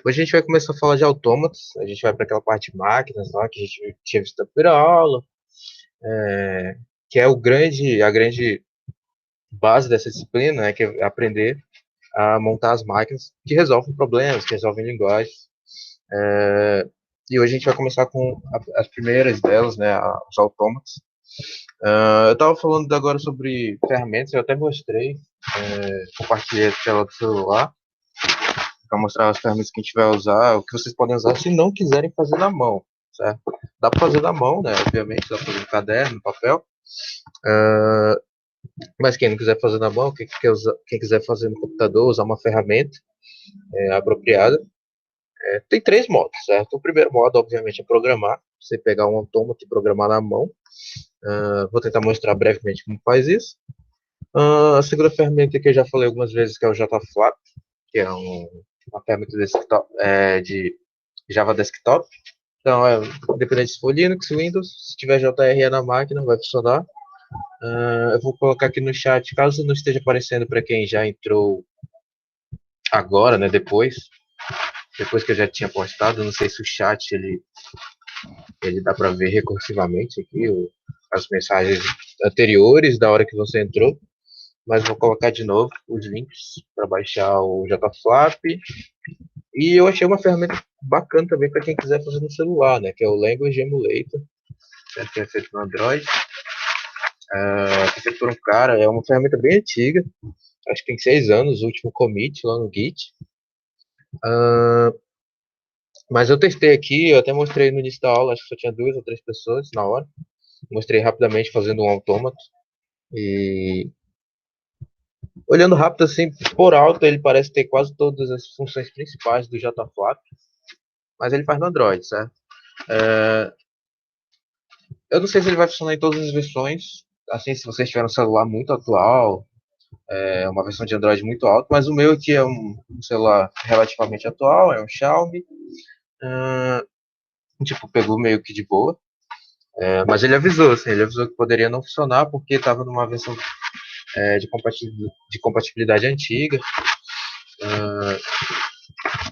Hoje a gente vai começar a falar de autômatos, a gente vai para aquela parte de máquinas lá que a gente tinha visto na primeira aula, que é a grande base dessa disciplina, né, que é aprender a montar as máquinas que resolvem problemas, que resolvem linguagens. E hoje a gente vai começar com as primeiras delas, né, os autômatos. Eu estava falando agora sobre ferramentas, eu até mostrei, compartilhei a tela do celular para mostrar as ferramentas que a gente vai usar, o que vocês podem usar se não quiserem fazer na mão, certo? Dá para fazer na mão, né? Obviamente, dá para fazer no caderno, no papel. Mas quem não quiser fazer na mão, quem quiser fazer no computador, usar uma ferramenta apropriada. Tem três modos, certo? O primeiro modo, obviamente, é programar. Você pegar um autômato e programar na mão. Vou tentar mostrar brevemente como faz isso. A segunda ferramenta que eu já falei algumas vezes, que é o JFlap, que é uma ferramenta desktop, de Java Desktop. Então, independente se for Linux, Windows, se tiver JRE na máquina, vai funcionar. Eu vou colocar aqui no chat, caso não esteja aparecendo para quem já entrou agora, né, depois que eu já tinha postado, não sei se o chat ele dá para ver recursivamente aqui as mensagens anteriores da hora que você entrou, mas vou colocar de novo os links para baixar o JFlap. E eu achei uma ferramenta bacana também para quem quiser fazer no celular, né, que é o Language Emulator, que é feito no Android. Feito por um cara, é uma ferramenta bem antiga, acho que tem 6 anos, o último commit lá no Git. Mas eu testei aqui, eu até mostrei no início da aula, acho que só tinha 2 ou 3 pessoas na hora. Mostrei rapidamente fazendo um autômato. E olhando rápido assim, por alto, ele parece ter quase todas as funções principais do JFlap, mas ele faz no Android, certo? Eu não sei se ele vai funcionar em todas as versões, assim, se vocês tiverem um celular muito atual, uma versão de Android muito alta, mas o meu aqui é um celular relativamente atual, é um Xiaomi, tipo, pegou meio que de boa. Mas ele avisou, assim, ele avisou que poderia não funcionar porque estava numa versão de compatibilidade antiga.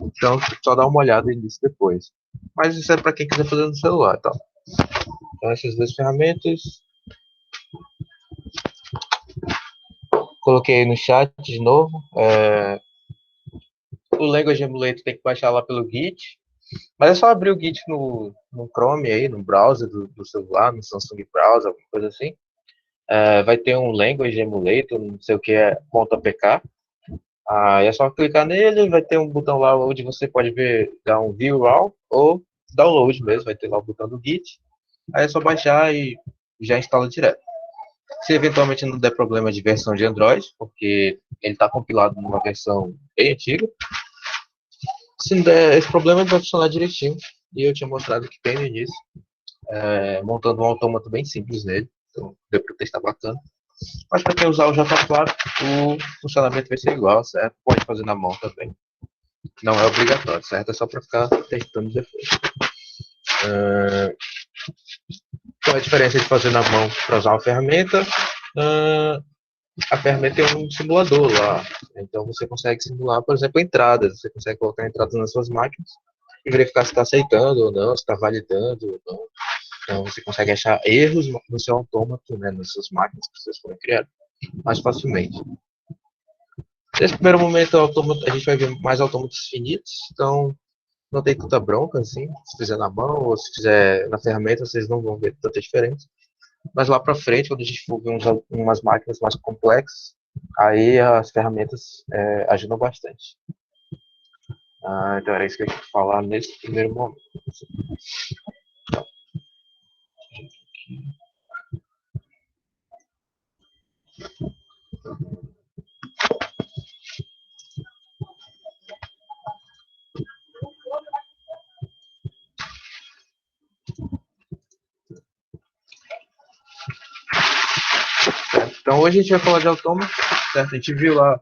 Então, só dá uma olhada nisso depois. Mas isso é para quem quiser fazer no celular, tá? Então, essas duas ferramentas. Coloquei no chat de novo. O Language Emulator tem que baixar lá pelo Git. Mas é só abrir o Git no Chrome aí, no browser do celular, no Samsung Browser, alguma coisa assim. Vai ter um Language Emulator, não sei o que é, .pk. É só clicar nele, vai ter um botão lá onde você pode ver, dar um view raw ou download mesmo, vai ter lá o botão do Git. Aí é só baixar e já instala direto. Se eventualmente não der problema de versão de Android, porque ele está compilado numa versão bem antiga, se não der esse problema, ele vai funcionar direitinho. E eu tinha mostrado que tem no início, montando um autômato bem simples nele. Então, deu para testar bacana. Mas para quem usar o JFlap, o funcionamento vai ser igual, certo? Pode fazer na mão também. Não é obrigatório, certo? É só para ficar testando depois. Qual é a diferença de fazer na mão para usar uma ferramenta? A ferramenta tem um simulador lá. Então você consegue simular, por exemplo, entradas. Você consegue colocar entradas nas suas máquinas e verificar se está aceitando ou não, se está validando ou não. Então você consegue achar erros no seu autômato, né, nas suas máquinas que vocês foram criadas, mais facilmente. Nesse primeiro momento, a gente vai ver mais autômatos finitos, então não tem tanta bronca assim. Se fizer na mão ou se fizer na ferramenta, vocês não vão ver tanta diferença. Mas lá para frente, quando a gente for ver umas máquinas mais complexas, aí as ferramentas ajudam bastante. Então era isso que eu tinha que falar nesse primeiro momento. Então hoje a gente vai falar de autômato, certo? A gente viu lá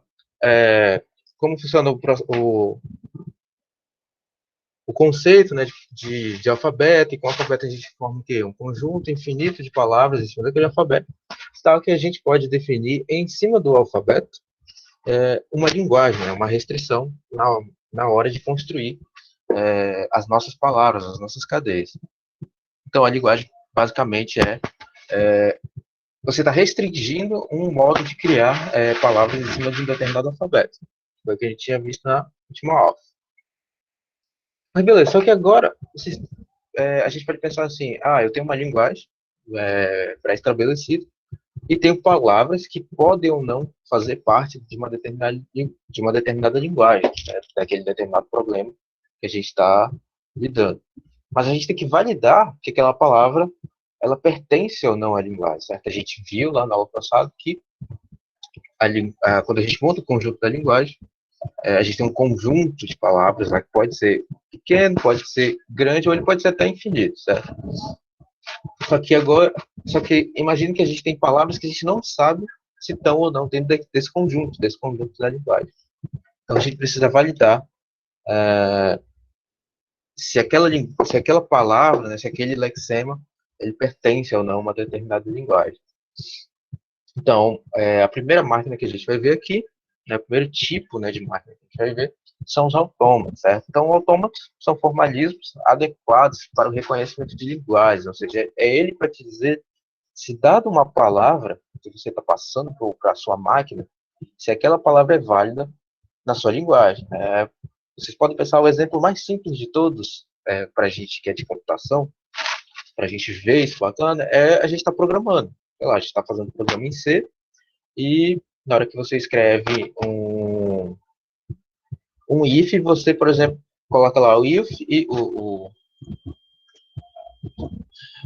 como funciona o conceito, né, de alfabeto, e com o alfabeto a gente forma o quê? Um conjunto infinito de palavras em cima daquele alfabeto, tal que a gente pode definir em cima do alfabeto uma linguagem, né, uma restrição na hora de construir as nossas palavras, as nossas cadeias. Então, a linguagem, basicamente, você está restringindo um modo de criar palavras em cima de um determinado alfabeto. Foi o que a gente tinha visto na última aula. Mas beleza, só que agora a gente pode pensar assim, eu tenho uma linguagem pré-estabelecida e tenho palavras que podem ou não fazer parte de uma determinada linguagem, né, daquele determinado problema que a gente está lidando. Mas a gente tem que validar que aquela palavra ela pertence ou não à linguagem, certo? A gente viu lá na aula passada que quando a gente monta o conjunto da linguagem, a gente tem um conjunto de palavras lá que pode ser pequeno, pode ser grande ou ele pode ser até infinito, certo? Só que imagine que a gente tem palavras que a gente não sabe se estão ou não dentro desse conjunto da linguagem. Então a gente precisa validar se aquela palavra, né, se aquele lexema, ele pertence ou não a uma determinada linguagem. Então, a primeira máquina que a gente vai ver aqui, né, o primeiro tipo, né, de máquina que a gente vai ver, são os autômatos, certo? Então, autômatos são formalismos adequados para o reconhecimento de linguagens, ou seja, é ele para te dizer se dado uma palavra que você está passando para a sua máquina, se aquela palavra é válida na sua linguagem. Vocês podem pensar o exemplo mais simples de todos, para a gente que é de computação, para a gente ver isso bacana, a gente está programando. Sei lá, a gente está fazendo programa em C e na hora que você escreve um if, você, por exemplo, coloca lá o if e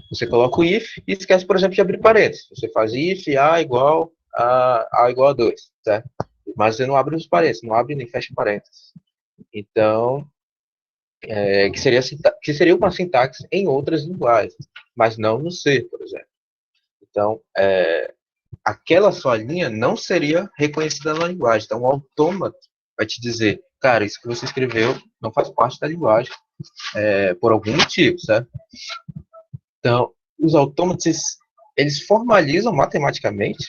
você coloca o if e esquece, por exemplo, de abrir parênteses. Você faz if a igual a 2, certo? Mas você não abre os parênteses, não abre nem fecha parênteses. Então, que seria uma sintaxe em outras linguagens, mas não no C, por exemplo. Então, aquela sua linha não seria reconhecida na linguagem. Então, o autômato vai te dizer, cara, isso que você escreveu não faz parte da linguagem, por algum motivo, certo? Então, os autômatos, eles formalizam matematicamente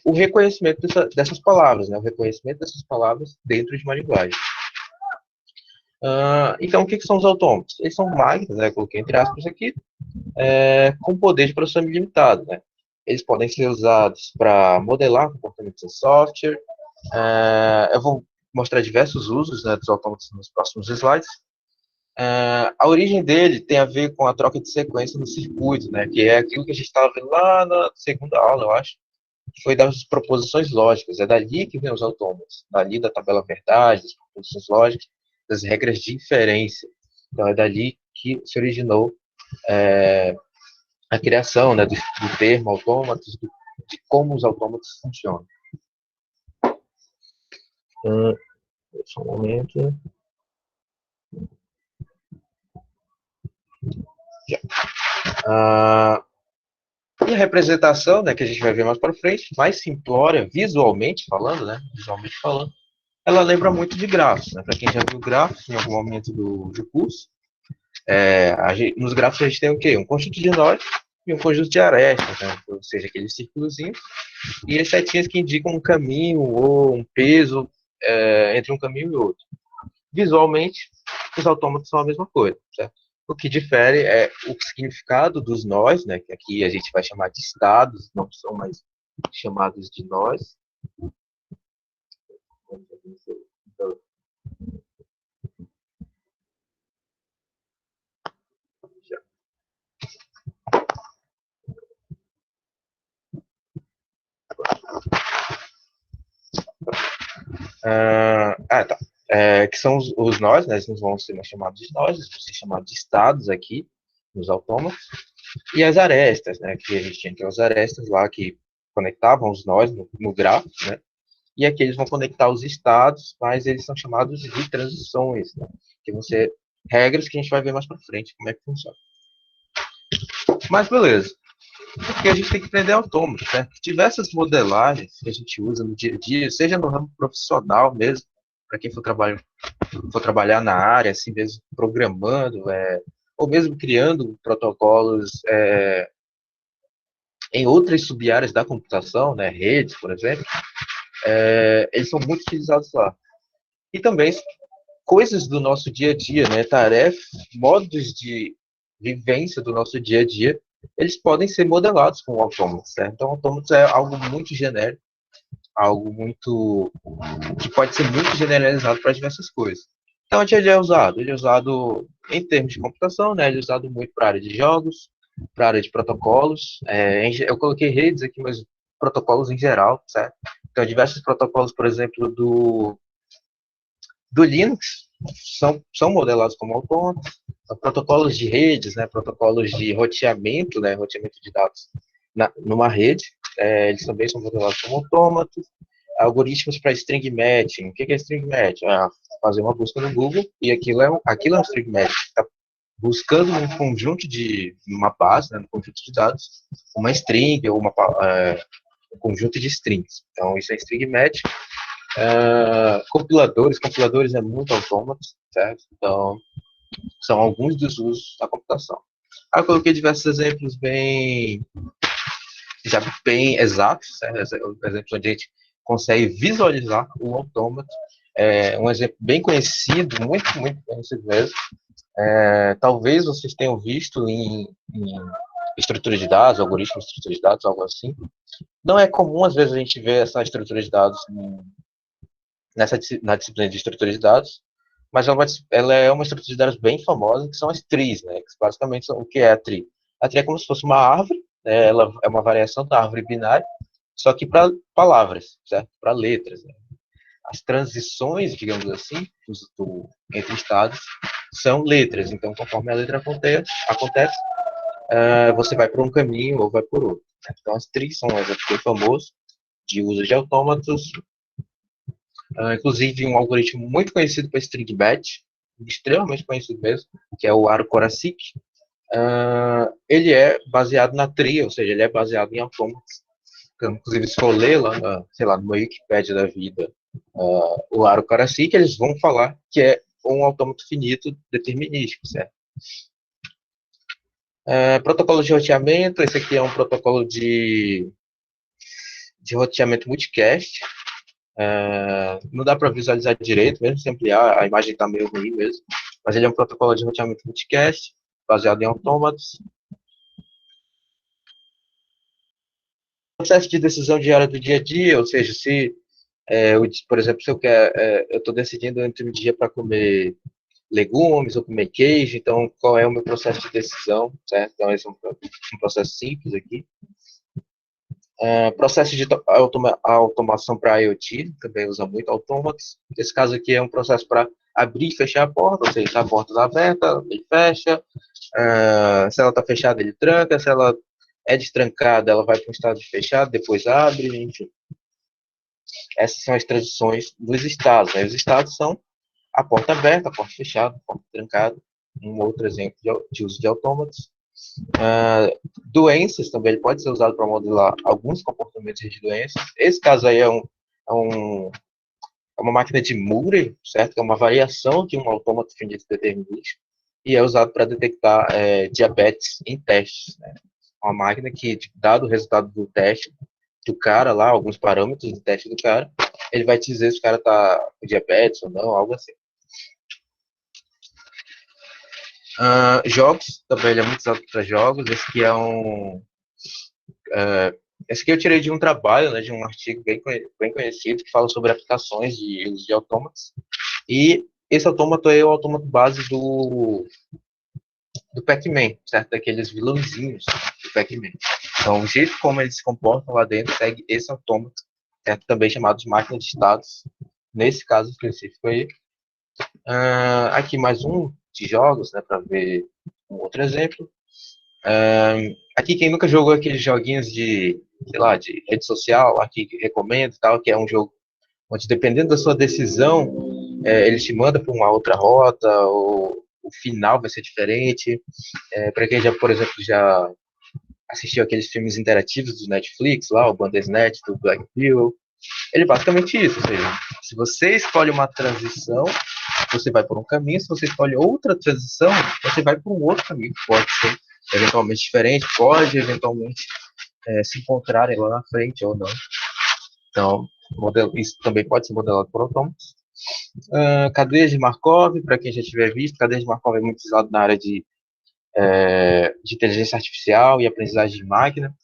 o reconhecimento dessas palavras, né? O reconhecimento dessas palavras dentro de uma linguagem. Então, o que são os autômatos? Eles são máquinas, né? Coloquei entre aspas aqui, com poder de processamento limitado, né? Eles podem ser usados para modelar comportamentos em software. Eu vou mostrar diversos usos, né, dos autômatos nos próximos slides. A origem dele tem a ver com a troca de sequência no circuito, né, que é aquilo que a gente estava vendo lá na segunda aula, eu acho, que foi das proposições lógicas. É dali que vem os autômatos, dali da tabela verdade, das proposições lógicas, das regras de inferência. Então, é dali que se originou a criação, né, do termo autômatos, de como os autômatos funcionam. Só um momento. E a representação, né, que a gente vai ver mais para frente, mais simplória, visualmente falando, ela lembra muito de grafos. Né? Para quem já viu grafos em algum momento do curso, nos grafos a gente tem o quê? Um conjunto de nós e um conjunto de arestas, né? Ou seja, aqueles círculozinhos, e as setinhas que indicam um caminho ou um peso entre um caminho e outro. Visualmente, os autômatos são a mesma coisa, certo? O que difere é o significado dos nós, né, que aqui a gente vai chamar de estados, não são mais chamados de nós. Tá. Que são os nós, né, eles não vão ser mais chamados de nós, eles vão ser chamados de estados aqui, nos autômatos. E as arestas, né, que a gente tinha aquelas arestas lá que conectavam os nós no grafo, né, e aqui eles vão conectar os estados, mas eles são chamados de transições, né, que vão ser regras que a gente vai ver mais para frente como é que funciona. Mas beleza. Porque a gente tem que aprender autômato, né? Diversas modelagens que a gente usa no dia a dia, seja no ramo profissional mesmo, para quem for trabalhar na área, assim mesmo, programando, ou mesmo criando protocolos em outras sub-áreas da computação, né, redes, por exemplo, eles são muito utilizados lá. E também coisas do nosso dia a dia, né? Tarefas, modos de vivência do nosso dia a dia, eles podem ser modelados com autômatos, certo? Então, autômatos é algo muito genérico, algo muito que pode ser muito generalizado para diversas coisas. Então, onde ele é usado? Ele é usado em termos de computação, né? Ele é usado muito para a área de jogos, para a área de protocolos. Eu coloquei redes aqui, mas protocolos em geral, certo? Então, diversos protocolos, por exemplo, do Linux são modelados como autômatos. Protocolos de redes, né? Protocolos de roteamento, né? Roteamento de dados numa rede, eles também são modelados como autômatos. Algoritmos para string matching. O que é string matching? Fazer uma busca no Google e aquilo é um string matching. Está buscando um conjunto uma base, né, um conjunto de dados, uma string ou um conjunto de strings. Então, isso é string matching. Compiladores é muito autômatos, certo? Então, são alguns dos usos da computação. Eu coloquei diversos exemplos já bem exatos, certo? Exemplos onde a gente consegue visualizar o autômato. Um exemplo bem conhecido, muito conhecido mesmo. Talvez vocês tenham visto em estrutura de dados, algoritmos de estrutura de dados, algo assim. Não é comum, às vezes, a gente ver essa estrutura de dados na disciplina de estrutura de dados, mas ela é uma estrutura de dados bem famosa, que são as trees, né? Que basicamente são o que é a tree. A tree é como se fosse uma árvore, né? Ela é uma variação da árvore binária, só que para palavras, certo? Para letras, né? As transições, digamos assim, entre estados, são letras. Então, conforme a letra acontece você vai por um caminho ou vai por outro. Então, as trees são um exemplo bem famoso de uso de autômatos. Inclusive, um algoritmo muito conhecido para string batch, extremamente conhecido mesmo, que é o Aro-Korasik. Ele é baseado na tree, ou seja, ele é baseado em autômatos. Então, inclusive, se for ler lá, sei lá, no Wikipedia da vida, o Aro-Korasik, eles vão falar que é um autômato finito determinístico, certo? Protocolo de roteamento, esse aqui é um protocolo de roteamento multicast. Não dá para visualizar direito, mesmo se ampliar, a imagem está meio ruim mesmo, mas ele é um protocolo de roteamento multicast, baseado em autômatos. Processo de decisão diária do dia a dia, ou seja, por exemplo, se eu estou decidindo entre um dia para comer legumes ou comer queijo, então qual é o meu processo de decisão, certo? Então esse é um processo simples aqui. Processo de automação para IoT, também usa muito autômatos. Esse caso aqui é um processo para abrir e fechar a porta, ou seja, se a porta está aberta, ele fecha, se ela está fechada, ele tranca, se ela é destrancada, ela vai para um estado de fechado, depois abre, enfim. Essas são as transições dos estados, né? Os estados são a porta aberta, a porta fechada, a porta trancada, um outro exemplo de uso de autômatos. Doenças também, ele pode ser usado para modelar alguns comportamentos de doenças. Esse caso aí é uma máquina de Murray, certo? É uma variação de um autômato finito determinístico e é usado para detectar diabetes em testes, né? Uma máquina que, dado o resultado do teste do cara lá, alguns parâmetros do teste do cara, ele vai te dizer se o cara tá com diabetes ou não, algo assim. Jogos, também ele é muito usado para jogos. Esse aqui eu tirei de um trabalho, né, de um artigo bem conhecido, que fala sobre aplicações de uso de autômatos. E esse autômato é o autômato base do Pac-Man, certo? Daqueles vilãozinhos do Pac-Man. Então, o jeito como eles se comportam lá dentro segue esse autômato, certo? Também chamado de máquina de estados, nesse caso específico aí. Aqui mais um de jogos, né, para ver um outro exemplo. Aqui quem nunca jogou aqueles joguinhos de, sei lá, de rede social, aqui que recomendo e tal, que é um jogo onde dependendo da sua decisão, ele te manda para uma outra rota, ou o final vai ser diferente. Para quem já, por exemplo, já assistiu aqueles filmes interativos do Netflix, lá, o Bandersnatch, do Black Mirror, ele é basicamente isso, ou seja, se você escolhe uma transição, você vai por um caminho, se você escolhe outra transição, você vai por um outro caminho, que pode ser eventualmente diferente, pode eventualmente se encontrarem lá na frente ou não. Então, isso também pode ser modelado por autômatos. Cadeia de Markov, para quem já tiver visto, cadeia de Markov é muito usado na área de inteligência artificial e aprendizagem de máquina.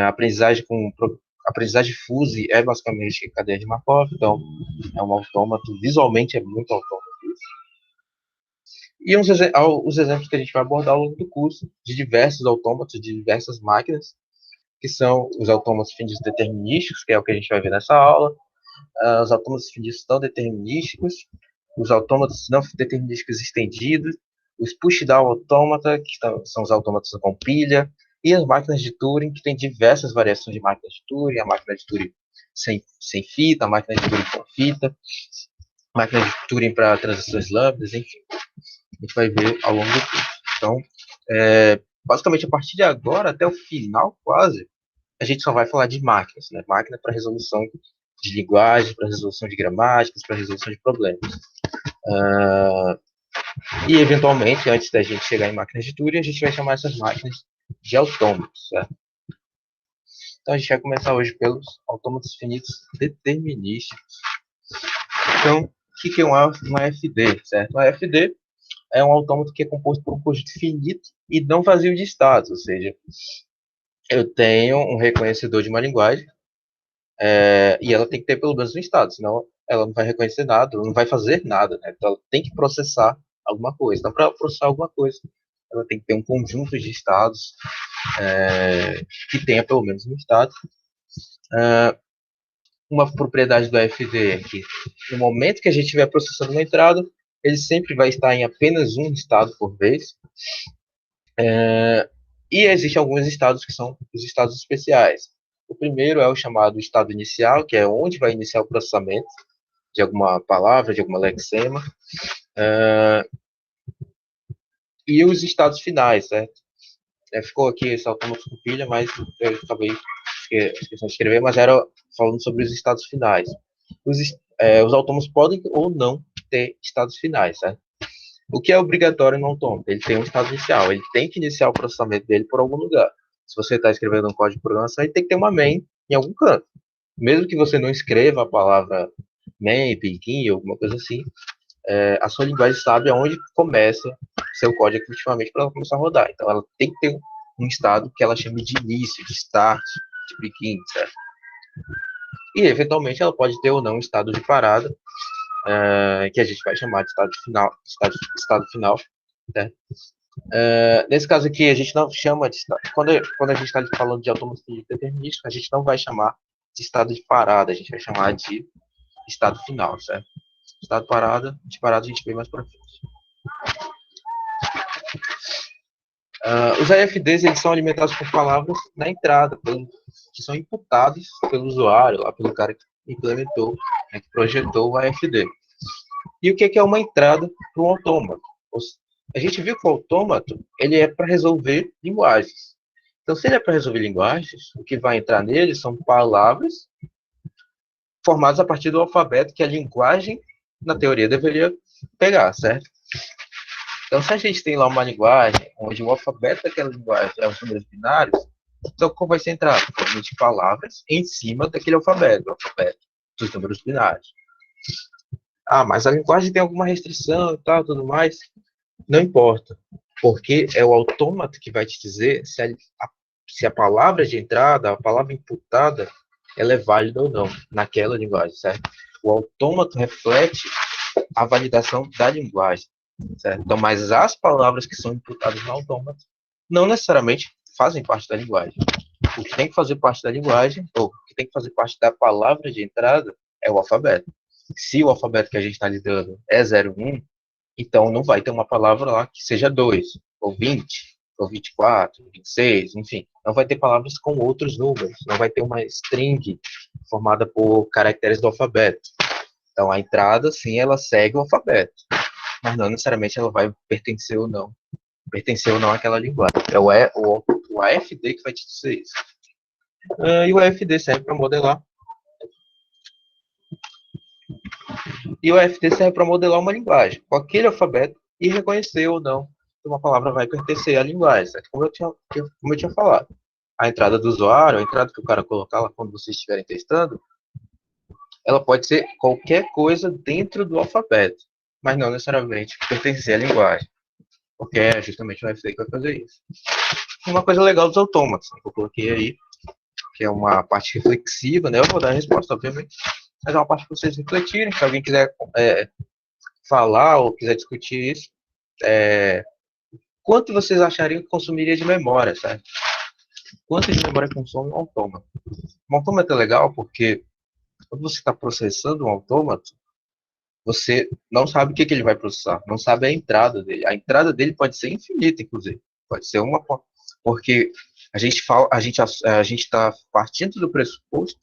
Aprendizagem fuzzy é basicamente cadeia de Markov, então é um autômato, visualmente é muito autômato. E os exemplos que a gente vai abordar ao longo do curso, de diversos autômatos, de diversas máquinas, que são os autômatos findidos determinísticos, que é o que a gente vai ver nessa aula, os autômatos findidos não determinísticos, os autômatos não determinísticos estendidos, os push-down automata, que são os autômatos com pilha, e as máquinas de Turing, que tem diversas variações de máquinas de Turing, a máquina de Turing sem fita, a máquina de Turing com fita, máquina de Turing para transições lambdas, enfim. A gente vai ver ao longo do curso. Então, basicamente, a partir de agora, até o final, quase, a gente só vai falar de máquinas, né? Máquina para resolução de linguagem, para resolução de gramáticas, para resolução de problemas. E, eventualmente, antes da gente chegar em máquinas de Turing, a gente vai chamar essas máquinas de autômatos, certo? Então, a gente vai começar hoje pelos autômatos finitos determinísticos. Então, o que é um AFD, certo? Um AFD é um autômato que é composto por um conjunto finito e não vazio de estados, ou seja, eu tenho um reconhecedor de uma linguagem e ela tem que ter pelo menos um estado, senão ela não vai reconhecer nada, não vai fazer nada, né? Então ela tem que processar alguma coisa. Então, para processar alguma coisa, ela tem que ter um conjunto de estados que tenha pelo menos um estado. Uma propriedade do AFD é que no momento que a gente estiver processando uma entrada, ele sempre vai estar em apenas um estado por vez. E existem alguns estados que são os estados especiais. O primeiro é o chamado estado inicial, que é onde vai iniciar o processamento de alguma palavra, de alguma lexema. E os estados finais, certo? Ficou aqui esse autômato com pilha, mas eu acabei esquecendo de escrever, mas era falando sobre os estados finais. Os autômatos podem ou não ter estados finais, certo? O que é obrigatório no autômato? Ele tem um estado inicial, ele tem que iniciar o processamento dele por algum lugar. Se você está escrevendo um código de programação, ele tem que ter uma main em algum canto. Mesmo que você não escreva a palavra main, begin, alguma coisa assim, a sua linguagem sabe aonde começa seu código efetivamente para ela começar a rodar. Então, ela tem que ter um estado que ela chama de início, de start, de begin, certo? E, eventualmente, ela pode ter ou não um estado de parada, que a gente vai chamar de estado final, estado final, certo? Nesse caso aqui, a gente não chama de estado. Quando a gente está falando de autômatos determinísticos, a gente não vai chamar de estado de parada, a gente vai chamar de estado final, certo? Estado de parada a gente vê mais para frente. Os AFDs eles são alimentados por palavras na entrada, que são imputadas pelo usuário, lá pelo cara que implementou, né, que projetou o AFD. E o que é uma entrada para um autômato? A gente viu que o autômato ele é para resolver linguagens. Então, se ele é para resolver linguagens, o que vai entrar nele são palavras formadas a partir do alfabeto que a linguagem, na teoria, deveria pegar, certo? Então, se a gente tem lá uma linguagem onde o alfabeto daquela linguagem é os números binários, então como vai ser entrado? Provavelmente palavras em cima daquele alfabeto, o alfabeto dos números binários. Mas a linguagem tem alguma restrição e tal, tudo mais. Não importa, porque é o autômato que vai te dizer se a palavra de entrada, a palavra imputada, ela é válida ou não naquela linguagem, certo? O autômato reflete a validação da linguagem, certo? Então, mas as palavras que são imputadas no autômato não necessariamente fazem parte da linguagem. O que tem que fazer parte da linguagem, ou o que tem que fazer parte da palavra de entrada, é o alfabeto. Se o alfabeto que a gente está lidando é 01, então não vai ter uma palavra lá que seja 2, ou 20, ou 24, 26, enfim. Não vai ter palavras com outros números. Não vai ter uma string formada por caracteres do alfabeto. Então a entrada, sim, ela segue o alfabeto. Mas não necessariamente ela vai pertencer ou não àquela linguagem. É o AFD que vai te dizer isso. E o AFD serve para modelar. E o AFD serve para modelar uma linguagem, com aquele alfabeto, e reconhecer ou não que uma palavra vai pertencer à linguagem, certo? Como eu tinha falado. A entrada do usuário, a entrada que o cara colocar lá quando vocês estiverem testando, ela pode ser qualquer coisa dentro do alfabeto, mas não necessariamente pertencer à linguagem, porque é justamente o FD que vai fazer isso. Uma coisa legal dos autômatos, né, que eu coloquei aí, que é uma parte reflexiva, né? Eu vou dar a resposta, obviamente, mas é uma parte para vocês refletirem. Se alguém quiser falar ou quiser discutir isso, quanto vocês achariam que consumiria de memória, certo? Quanto de memória consome um autômato? Um autômato é legal porque quando você está processando um autômato, você não sabe o que, que ele vai processar, não sabe a entrada dele. A entrada dele pode ser infinita, inclusive. Pode ser uma. Porque a gente está partindo do pressuposto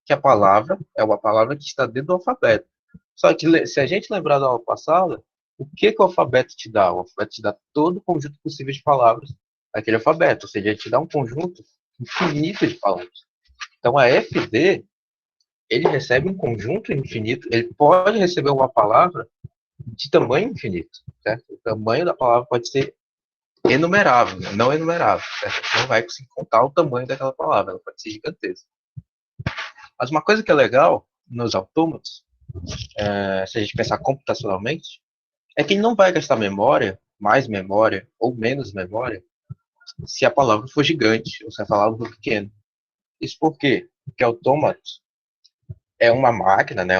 que a palavra é uma palavra que está dentro do alfabeto. Só que se a gente lembrar da aula passada, o que, que o alfabeto te dá? O alfabeto te dá todo o conjunto possível de palavras daquele alfabeto, ou seja, ele te dá um conjunto infinito de palavras. Então a FD, ele recebe um conjunto infinito, ele pode receber uma palavra de tamanho infinito, certo? O tamanho da palavra pode ser enumerável, né? Não enumerável, certo? Você não vai conseguir contar o tamanho daquela palavra, ela pode ser gigantesca. Mas uma coisa que é legal nos autômatos, se a gente pensar computacionalmente, é que ele não vai gastar memória, mais memória ou menos memória, se a palavra for gigante ou se a palavra for pequena. Isso por quê? Porque autômato é uma máquina, né?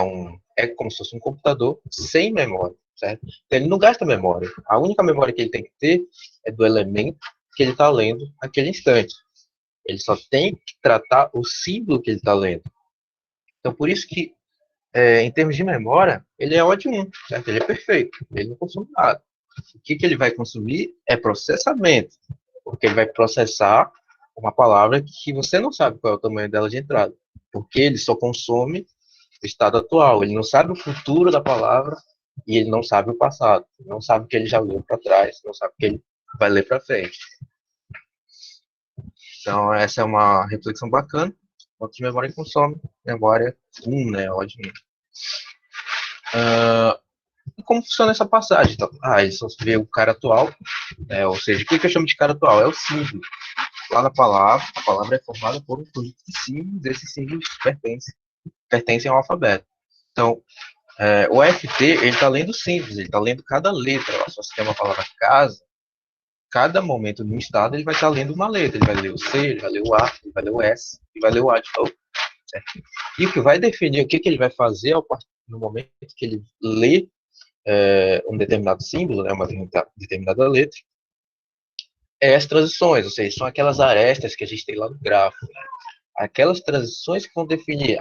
É como se fosse um computador sem memória, certo? Então, ele não gasta memória. A única memória que ele tem que ter é do elemento que ele está lendo naquele instante. Ele só tem que tratar o símbolo que ele está lendo. Então, por isso que, em termos de memória, ele é ótimo, certo? Ele é perfeito. Ele não consome nada. O que ele vai consumir é processamento, porque ele vai processar uma palavra que você não sabe qual é o tamanho dela de entrada, porque ele só consome o estado atual, ele não sabe o futuro da palavra e ele não sabe o passado, ele não sabe o que ele já leu para trás, não sabe o que ele vai ler para frente. Então essa é uma reflexão bacana. Quanto de memória consome? Memória 1, né? Ótimo. E como funciona essa passagem? Então, ele só vê o cara atual, né? Ou seja, o que eu chamo de cara atual? É o símbolo. Lá na palavra, a palavra é formada por um conjunto de símbolos, esses símbolos pertencem ao alfabeto. Então, o FT, ele está lendo símbolos, ele está lendo cada letra. Se você tem uma palavra casa, cada momento no estado ele vai estar lendo uma letra. Ele vai ler o C, ele vai ler o A, ele vai ler o S, e vai ler o A de novo. Certo? E o que vai definir o que ele vai fazer no momento que ele lê um determinado símbolo, né, uma determinada letra, é as transições, ou seja, são aquelas arestas que a gente tem lá no gráfico. Né? Aquelas transições que vão definir,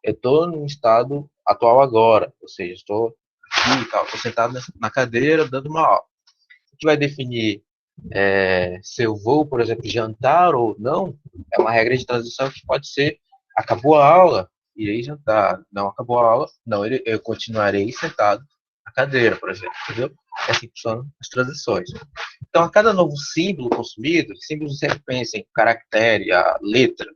eu estou no estado atual agora, ou seja, estou aqui, estou sentado na cadeira dando uma aula. O que vai definir se eu vou, por exemplo, jantar ou não, é uma regra de transição que pode ser, acabou a aula, irei jantar. Não acabou a aula, não, eu continuarei sentado na cadeira, por exemplo, entendeu? É assim que funcionam as transições. Então, a cada novo símbolo consumido, símbolos sempre pensam em caractere, a letra,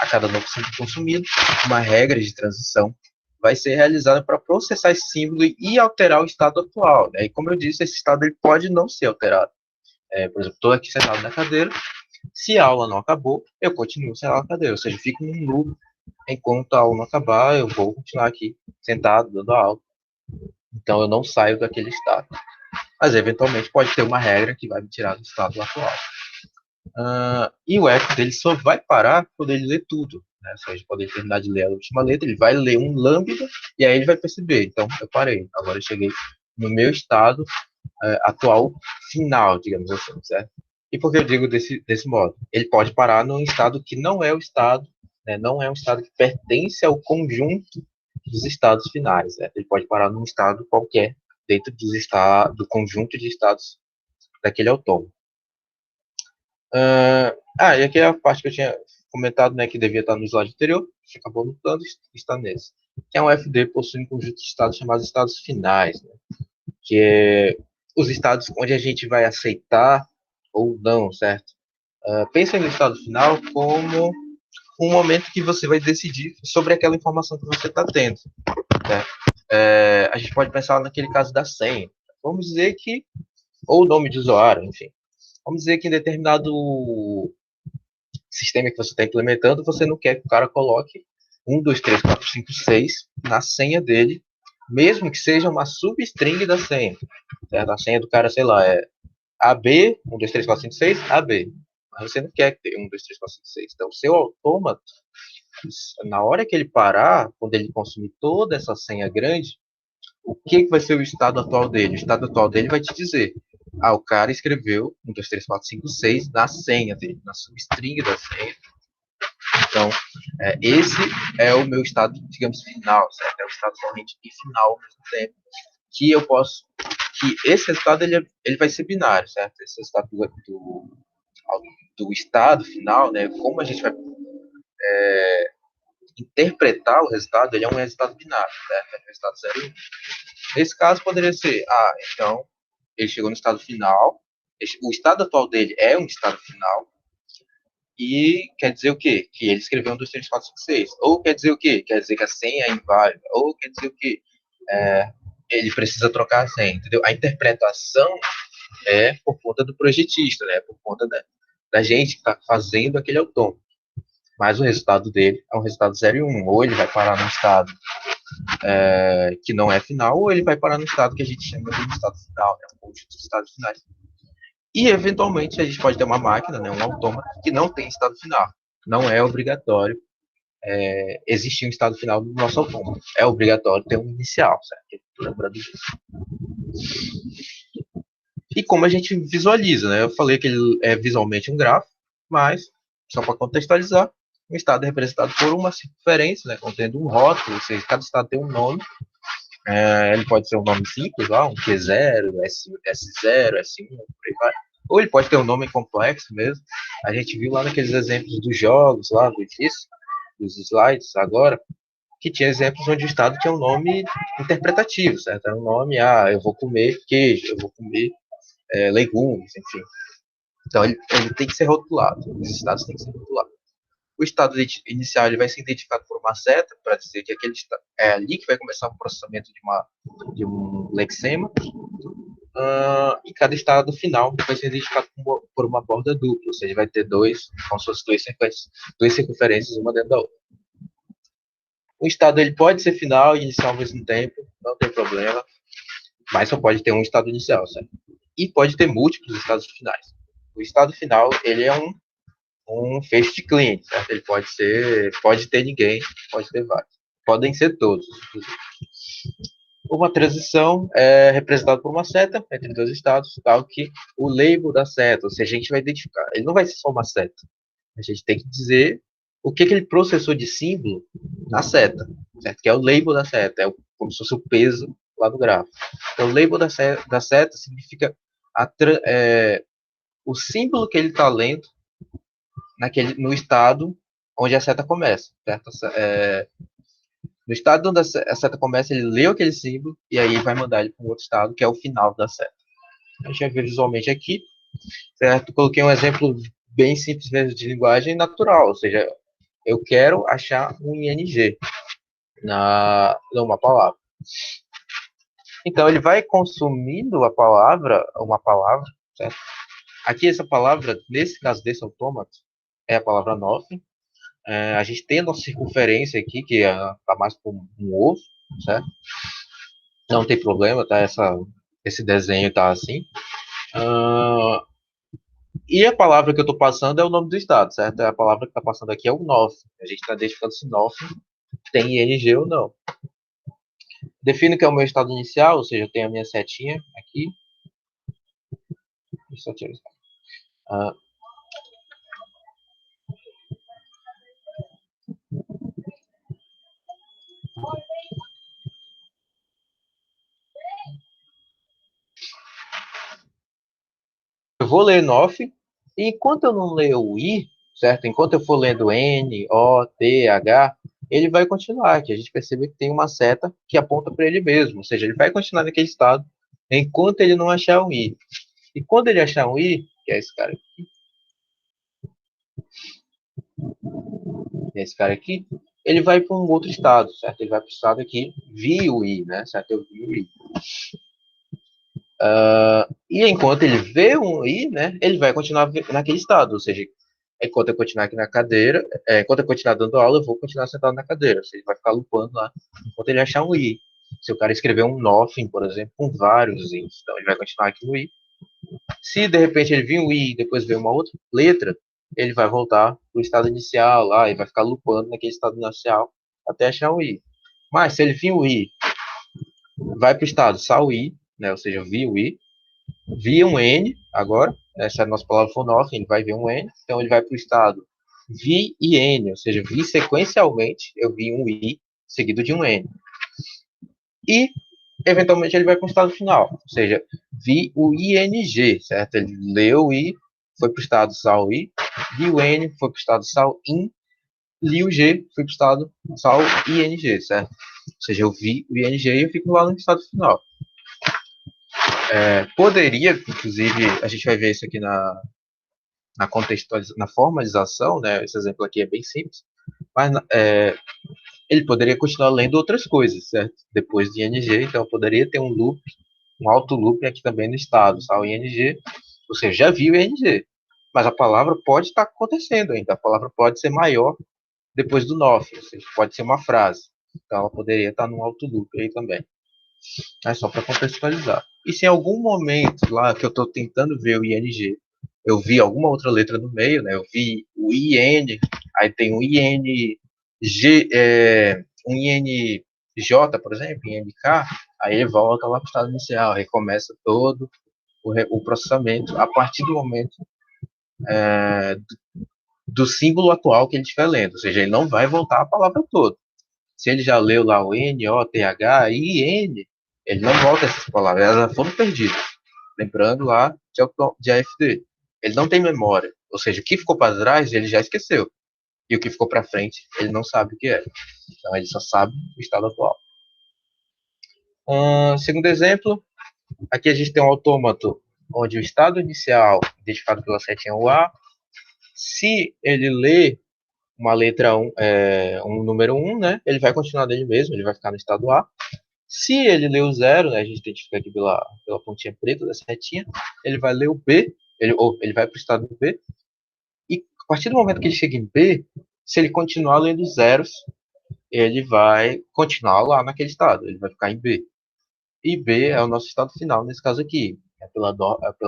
a cada novo símbolo consumido, uma regra de transição vai ser realizada para processar esse símbolo e alterar o estado atual. Né? E como eu disse, esse estado ele pode não ser alterado. Por exemplo, estou aqui sentado na cadeira, se a aula não acabou, eu continuo sentado na cadeira, ou seja, eu fico num loop, enquanto a aula não acabar, eu vou continuar aqui sentado, dando aula. Então, eu não saio daquele estado. Mas, eventualmente, pode ter uma regra que vai me tirar do estado atual. E o F dele só vai parar quando ele lê tudo. Né? Se a gente pode terminar de ler a última letra, ele vai ler um lambda e aí ele vai perceber. Então, eu parei. Agora eu cheguei no meu estado atual final, digamos assim, certo? E por que eu digo desse modo? Ele pode parar num estado que não é o estado, né? Não é um estado que pertence ao conjunto dos estados finais. Né? Ele pode parar num estado qualquer dentro do conjunto de estados daquele autônomo. E aqui é a parte que eu tinha comentado, né, que devia estar no slide anterior, que acabou lutando, está nesse. Que é um FD possui um conjunto de estados chamados estados finais, né, que é os estados onde a gente vai aceitar ou não, certo? Pensa no estado final como um momento que você vai decidir sobre aquela informação que você está tendo. Né? A gente pode pensar naquele caso da senha. Vamos dizer que, ou o nome de usuário, enfim. Vamos dizer que em determinado sistema que você está implementando, você não quer que o cara coloque 1, 2, 3, 4, 5, 6 na senha dele, mesmo que seja uma substring da senha. Certo? A senha do cara, sei lá, é AB, 1, 2, 3, 4, 5, 6, AB. Mas você não quer ter 1, 2, 3, 4, 5, 6. Então, o seu autômato, na hora que ele parar, quando ele consumir toda essa senha grande, o que vai ser o estado atual dele? O estado atual dele vai te dizer: o cara escreveu 1, 2, 3, 4, 5, 6 na senha dele, na substring da senha. Então, esse é o meu estado, digamos, final, certo? É o estado corrente e final ao mesmo tempo. Que eu posso. Que esse resultado ele vai ser binário, certo? Esse resultado do estado final, né? Como a gente vai interpretar o resultado, ele é um resultado binário, certo? É um resultado 0 e 1. Nesse caso, poderia ser: então, ele chegou no estado final, o estado atual dele é um estado final, e quer dizer o quê? Que ele escreveu 1, 2, 3, 4, 5, 6. Ou quer dizer o quê? Quer dizer que a senha é inválida. Ou quer dizer o quê? Ele precisa trocar a senha, entendeu? A interpretação é por conta do projetista, né? Por conta da gente que está fazendo aquele autômato. Mas o resultado dele é um resultado 0 e 1. Ou ele vai parar no estado que não é final, ou ele vai parar no estado que a gente chama de estado final, né? Um conjunto de estados finais. E, eventualmente, a gente pode ter uma máquina, né? Um autômato, que não tem estado final. Não é obrigatório existir um estado final no nosso autômato. É obrigatório ter um inicial, certo? Lembrando disso. E como a gente visualiza, né? Eu falei que ele é visualmente um gráfico, mas, só para contextualizar, um estado é representado por uma circunferência, né? Contendo um rótulo, ou seja, cada estado tem um nome. Ele pode ser um nome simples, um Q0, S0, S1, por aí vai. Ou ele pode ter um nome complexo mesmo. A gente viu lá naqueles exemplos dos jogos, lá do início, dos slides agora, que tinha exemplos onde o estado tinha um nome interpretativo, certo? Era um nome, eu vou comer queijo, eu vou comer legumes, enfim. Então ele tem que ser rotulado, os estados têm que ser rotulados. O estado inicial ele vai ser identificado por uma seta, para dizer que aquele é ali que vai começar o processamento de um lexema. E cada estado final vai ser identificado por uma borda dupla, ou seja, vai ter como se fossem duas circunferências, uma dentro da outra. O estado ele pode ser final e inicial ao mesmo tempo, não tem problema, mas só pode ter um estado inicial, certo? E pode ter múltiplos estados finais. O estado final ele é um feixe de cliente, certo? Ele pode ter ninguém, pode ter vários. Podem ser todos, inclusive. Uma transição é representada por uma seta entre dois estados, tal que o label da seta, ou seja, a gente vai identificar. Ele não vai ser só uma seta. A gente tem que dizer o que ele processou de símbolo na seta, certo? Que é o label da seta, como se fosse o peso lá do gráfico. Então, o label da seta significa o símbolo que ele está lendo no estado onde a seta começa, certo? No estado onde a seta começa, ele leu aquele símbolo e aí vai mandar ele para um outro estado, que é o final da seta. A gente vai ver visualmente aqui, certo? Coloquei um exemplo bem simples mesmo de linguagem natural, ou seja, eu quero achar um ING numa palavra. Então, ele vai consumindo uma palavra, certo? Aqui, essa palavra, nesse caso desse autômato, é a palavra nothing. A gente tem a nossa circunferência aqui, que está mais como um ovo, certo? Não tem problema, tá? Esse desenho tá assim. E a palavra que eu estou passando é o nome do estado, certo? A palavra que está passando aqui é o nothing. A gente está identificando se nothing tem ING ou não. Defino que é o meu estado inicial, ou seja, eu tenho a minha setinha aqui. Deixa eu tirar isso. Eu vou ler nothing, e enquanto eu não ler o I, certo? Enquanto eu for lendo N, O, T, H, ele vai continuar, que a gente percebe que tem uma seta que aponta para ele mesmo, ou seja, ele vai continuar naquele estado enquanto ele não achar um I. E quando ele achar um I, que é esse cara aqui, ele vai para um outro estado, certo? Ele vai para o estado aqui, vi o I, né? Certo? Eu vi o I. E enquanto ele vê um I, né? Ele vai continuar naquele estado, ou seja, enquanto eu continuar aqui na cadeira, enquanto eu continuar dando aula, eu vou continuar sentado na cadeira. Ou seja, ele vai ficar lupando lá enquanto ele achar um i. Se o cara escrever um nothing, por exemplo, com vários i's, então ele vai continuar aqui no i. Se de repente ele vir um i e depois ver uma outra letra, ele vai voltar para o estado inicial lá e vai ficar lupando naquele estado inicial até achar um i. Mas se ele vir o i, vai para o estado só i, né? Ou seja, vi o i, vi um n agora, essa é a nossa palavra for nothing, ele vai ver um n, então ele vai para o estado vi e n, ou seja, vi sequencialmente, eu vi um i seguido de um n. E eventualmente ele vai para o estado final, ou seja, vi o ing, certo? Ele leu o i, foi para o estado sal i, vi o n, foi para o estado sal in, li o g, foi para o estado sal ing, certo? Ou seja, eu vi o ing e eu fico lá no estado final. Poderia, inclusive, a gente vai ver isso aqui na contextualização, na formalização, né? Esse exemplo aqui é bem simples, mas ele poderia continuar lendo outras coisas, certo? Depois de ing, então poderia ter um loop, um auto loop aqui também no estado, sal ing, você já viu ing, mas a palavra pode estar acontecendo ainda, a palavra pode ser maior depois do nothing, ou seja, pode ser uma frase, então ela poderia estar num auto loop aí também. É só para contextualizar. E se em algum momento lá que eu estou tentando ver o ing, eu vi alguma outra letra no meio, né? Eu vi o IN, aí tem um ING, um INJ, por exemplo, INK, aí ele volta lá para o estado inicial, recomeça todo o processamento a partir do momento do símbolo atual que ele estiver lendo, ou seja, ele não vai voltar a palavra toda. Se ele já leu lá o N, O, T, H, I, N, ele não volta essas palavras, elas já foram perdidas. Lembrando lá de AFD. Ele não tem memória, ou seja, o que ficou para trás ele já esqueceu. E o que ficou para frente ele não sabe o que é. Então ele só sabe o estado atual. Segundo exemplo, aqui a gente tem um autômato onde o estado inicial, identificado pela setinha UA, se ele lê uma letra 1, um número 1, né, ele vai continuar dele mesmo, ele vai ficar no estado A. Se ele lê o 0, né, a gente identifica aqui pela pontinha preta dessa retinha, ele vai ler o B, ele vai para o estado B, e a partir do momento que ele chega em B, se ele continuar lendo zeros, ele vai continuar lá naquele estado, ele vai ficar em B. E B é o nosso estado final, nesse caso aqui, é pela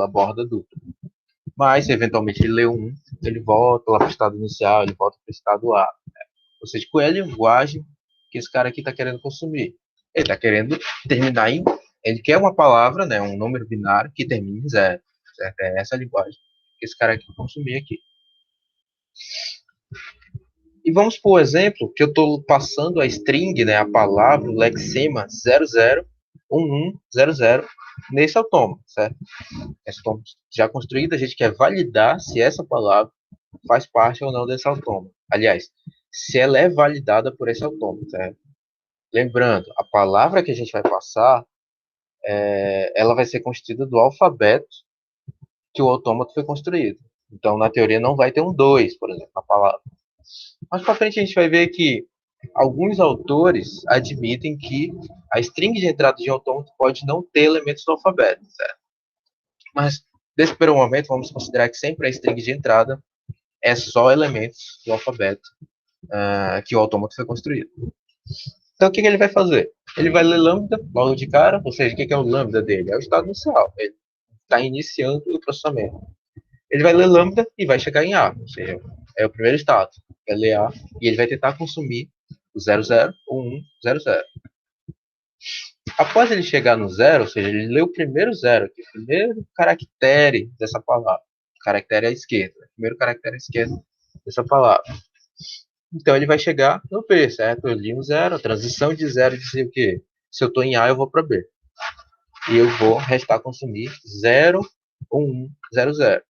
borda dupla. Mas, se eventualmente ele lê um, ele volta lá para o estado inicial, ele volta para o estado A. Ou seja, qual é a linguagem que esse cara aqui está querendo consumir? Ele está querendo terminar em... Ele quer uma palavra, né, um número binário que termine em zero. Certo? É essa a linguagem que esse cara aqui vai consumir aqui. E vamos por exemplo que eu estou passando a string, né, a palavra, o lexema 001100 nesse autômato, certo? Esse autômato já construído, a gente quer validar se essa palavra faz parte ou não desse autômato. Aliás, se ela é validada por esse autômato, certo? Lembrando, a palavra que a gente vai passar, ela vai ser constituída do alfabeto que o autômato foi construído. Então, na teoria, não vai ter um 2, por exemplo, na palavra. Mais para frente, a gente vai ver que alguns autores admitem que a string de entrada de um autômato pode não ter elementos do alfabeto, certo? Mas, nesse primeiro momento, vamos considerar que sempre a string de entrada é só elementos do alfabeto que o autômato foi construído. Então, o que ele vai fazer? Ele vai ler lambda logo de cara, ou seja, o que é o lambda dele? É o estado inicial. Ele está iniciando o processamento. Ele vai ler lambda e vai chegar em A, ou seja, é o primeiro estado. Vai ler A e ele vai tentar consumir o 00 ou 100. Após ele chegar no 0, ou seja, ele lê o primeiro 0, o primeiro caractere dessa palavra. O caractere à esquerda, o primeiro caractere à esquerda dessa palavra. Então ele vai chegar no B, certo? Eu li um 0, a transição de 0 dizia o quê? Se eu estou em A, eu vou para B. E eu vou restar consumir 0 ou 100.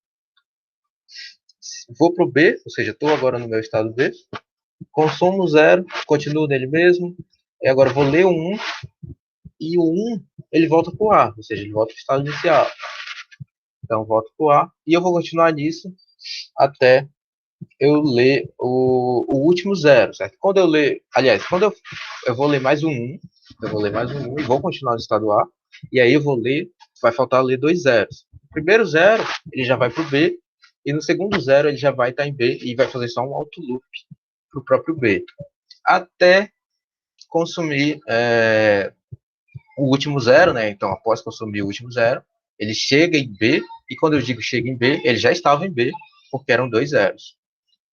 Vou para o B, ou seja, estou agora no meu estado B, consumo 0, continuo nele mesmo, e agora vou ler o 1, e o 1 ele volta para o A, ou seja, ele volta para o estado inicial. Então volto para o A, e eu vou continuar nisso até eu ler o último 0, certo? Quando eu ler, aliás, quando eu vou ler mais um 1, eu vou ler mais um 1 e vou continuar no estado A, e aí eu vou ler, vai faltar ler 2 zeros. O primeiro 0, ele já vai para o B, e no segundo zero ele já vai estar em B e vai fazer só um auto loop para o próprio B, até consumir o último zero, né? Então, após consumir o último zero, ele chega em B, e quando eu digo chega em B, ele já estava em B, porque eram 2 zeros.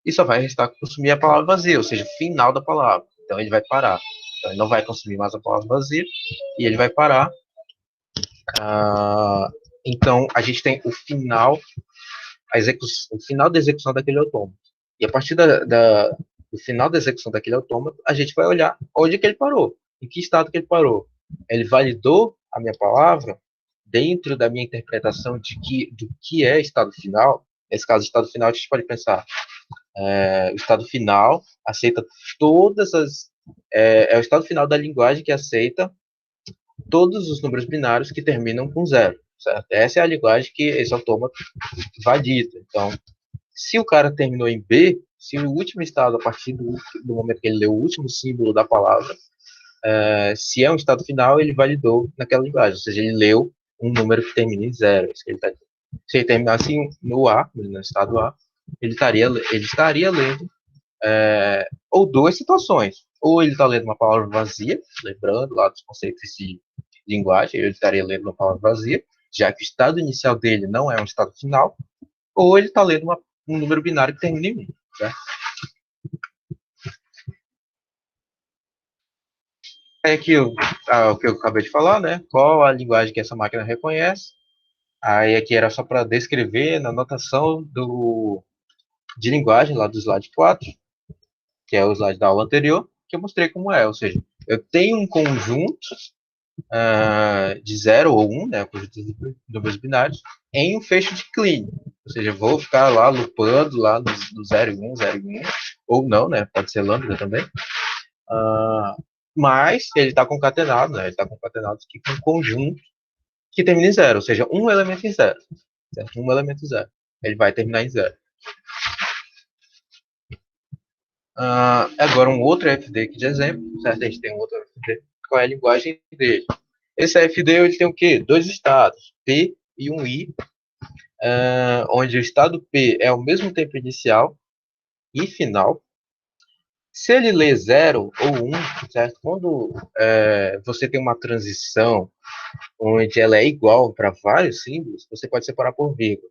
E só vai restar consumir a palavra vazia, ou seja, o final da palavra. Então, ele vai parar. Então, ele não vai consumir mais a palavra vazia, e ele vai parar. Então, a gente tem o final, o final da execução daquele autômato. E a partir do final da execução daquele autômato, a gente vai olhar onde que ele parou, em que estado que ele parou. Ele validou a minha palavra dentro da minha interpretação do que é estado final. Nesse caso, estado final, a gente pode pensar, o estado final aceita todas as... É o estado final da linguagem que aceita todos os números binários que terminam com zero, certo? Essa é a linguagem que esse autômato valida. Então, se o cara terminou em B, se o último estado, a partir do momento que ele leu o último símbolo da palavra, se é um estado final, ele validou naquela linguagem, ou seja, ele leu um número que termina em zero. Se ele terminasse no A, no estado A, ele estaria lendo ou duas situações. Ou ele está lendo uma palavra vazia, lembrando lá dos conceitos de linguagem, ele estaria lendo uma palavra vazia, já que o estado inicial dele não é um estado final, ou ele está lendo um número binário que termina em 1. Certo? É que o que eu acabei de falar, né? Qual a linguagem que essa máquina reconhece. Aí aqui era só para descrever na notação de linguagem lá do slide 4, que é o slide da aula anterior, que eu mostrei como é. Ou seja, eu tenho um conjunto de 0 ou 1, né, conjunto de números binários, em um fecho de clean. Ou seja, eu vou ficar lá lupando lá no 0 e 1, 0 e 1, ou não, né, pode ser lambda também. Mas ele está concatenado, né, ele está concatenado aqui com um conjunto que termina em 0, ou seja, um elemento em 0. Certo? Um elemento 0. Ele vai terminar em 0. Agora um outro FD aqui de exemplo, certo? A gente tem um outro FD. Qual é a linguagem dele? Esse FD ele tem o quê? Dois estados, P e um I, onde o estado P é ao mesmo tempo inicial e final. Se ele lê 0 ou 1, certo? Quando você tem uma transição onde ela é igual para vários símbolos, você pode separar por vírgula,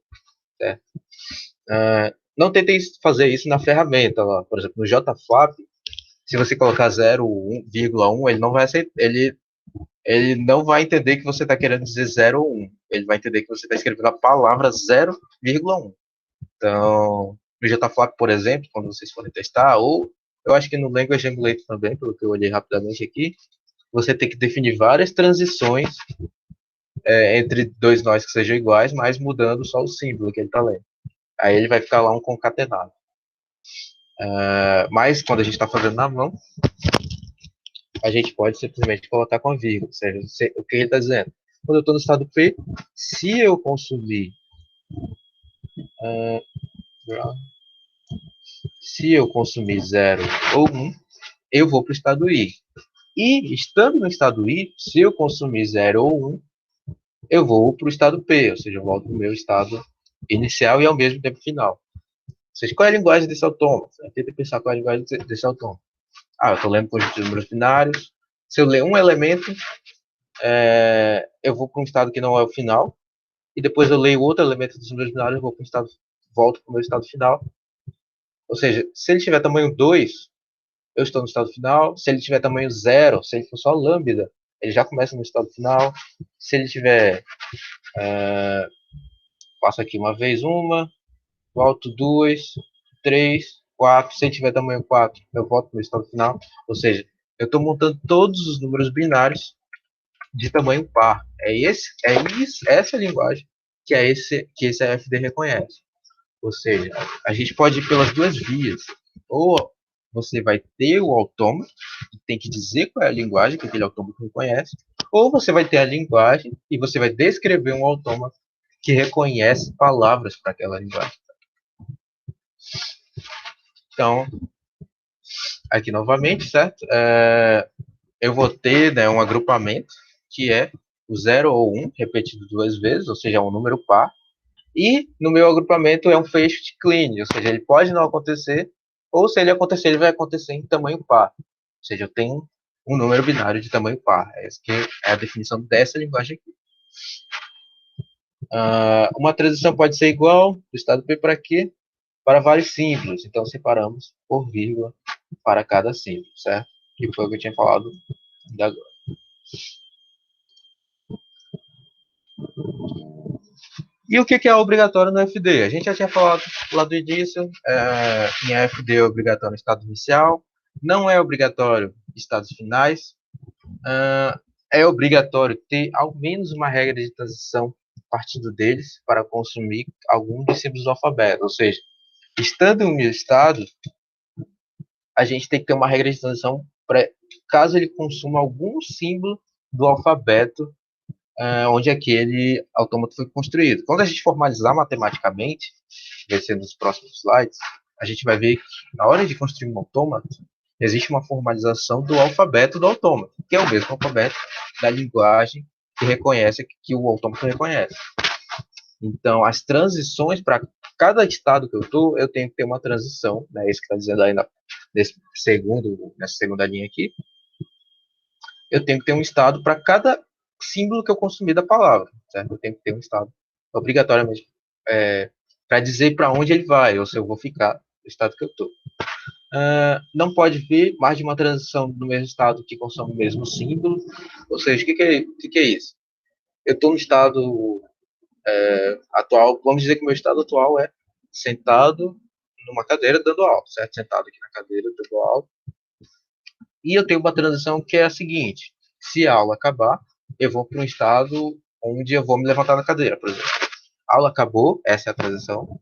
certo? Não tentem fazer isso na ferramenta, lá. Por exemplo, no JFlap, se você colocar 0,1, ele não vai aceitar, ele não vai entender que você está querendo dizer 0 ou 1. Ele vai entender que você está escrevendo a palavra 0,1. Então, no JFlap, por exemplo, quando vocês forem testar, ou eu acho que no Language Emulator também, pelo que eu olhei rapidamente aqui, você tem que definir várias transições entre dois nós que sejam iguais, mas mudando só o símbolo que ele está lendo. Aí ele vai ficar lá um concatenado. Mas quando a gente está fazendo na mão, a gente pode simplesmente colocar com a vírgula. Ou seja, o que ele está dizendo? Quando eu estou no estado P, se eu consumir se eu consumir 0 ou 1, eu vou para o estado I. E, estando no estado I, se eu consumir 0 ou 1, eu vou para o estado P, ou seja, eu volto para o meu estado inicial e ao mesmo tempo final. Ou seja, qual é a linguagem desse autômato? Tenta pensar qual é a linguagem desse autômato. Eu estou lendo conjunto de números binários. Se eu ler um elemento, eu vou para um estado que não é o final. E depois eu leio outro elemento dos números binários, eu vou para um estado, volto para o meu estado final. Ou seja, se ele tiver tamanho 2, eu estou no estado final. Se ele tiver tamanho 0, se ele for só lambda, ele já começa no estado final. Se ele tiver... passo aqui uma vez uma, volto 2, 3, 4. Se ele tiver tamanho 4, eu volto no estado final. Ou seja, eu estou montando todos os números binários de tamanho par. Essa linguagem que esse AFD reconhece. Ou seja, a gente pode ir pelas duas vias. Ou você vai ter o autômato, que tem que dizer qual é a linguagem que aquele autômato reconhece, ou você vai ter a linguagem e você vai descrever um autômato que reconhece palavras para aquela linguagem. Então, aqui novamente, certo? Eu vou ter, né, um agrupamento que é o 0 ou 1 repetido duas vezes, ou seja, um número par. E no meu agrupamento é um fecho de clean, ou seja, ele pode não acontecer, ou se ele acontecer, ele vai acontecer em tamanho par. Ou seja, eu tenho um número binário de tamanho par. Essa que é a definição dessa linguagem aqui. Uma transição pode ser igual do estado P para Q para vários símbolos. Então, separamos por vírgula para cada símbolo, certo? Que foi o que eu tinha falado ainda agora. E o que é obrigatório no FD? A gente já tinha falado lá do início, em FD é obrigatório no estado inicial, não é obrigatório estados finais, é obrigatório ter ao menos uma regra de transição partindo deles para consumir algum dos símbolos do alfabeto. Ou seja, estando em um estado, a gente tem que ter uma regra de transição para caso ele consuma algum símbolo do alfabeto onde aquele autômato foi construído. Quando a gente formalizar matematicamente, vai ser nos próximos slides, a gente vai ver que na hora de construir um autômato, existe uma formalização do alfabeto do autômato, que é o mesmo alfabeto da linguagem que reconhece que o autômato reconhece. Então, as transições para cada estado que eu estou, eu tenho que ter uma transição, né? Isso que está dizendo aí nessa segunda linha aqui. Eu tenho que ter um estado para cada símbolo que eu consumir da palavra, certo? Eu tenho que ter um estado obrigatoriamente para dizer para onde ele vai, ou se eu vou ficar no estado que eu estou. Não pode vir mais de uma transição do mesmo estado que consome o mesmo símbolo. Ou seja, o que é isso? Eu estou no estado atual, vamos dizer que o meu estado atual é sentado numa cadeira dando aula, certo? Sentado aqui na cadeira dando aula. E eu tenho uma transição que é a seguinte: se a aula acabar, eu vou para um estado onde eu vou me levantar da cadeira, por exemplo. A aula acabou, essa é a transição.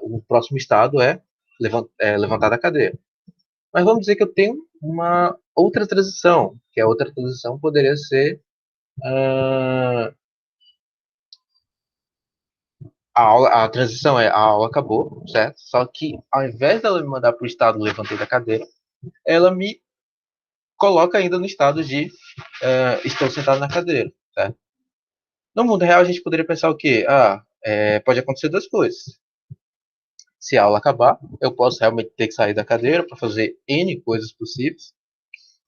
O próximo estado é levantar da cadeira. Mas vamos dizer que eu tenho uma outra transição, que a outra transição poderia ser a transição a aula acabou, certo? Só que ao invés dela me mandar para o estado levantei da cadeira, ela me coloca ainda no estado de estou sentado na cadeira, certo? No mundo real a gente poderia pensar o quê? Pode acontecer duas coisas. Se a aula acabar, eu posso realmente ter que sair da cadeira para fazer N coisas possíveis.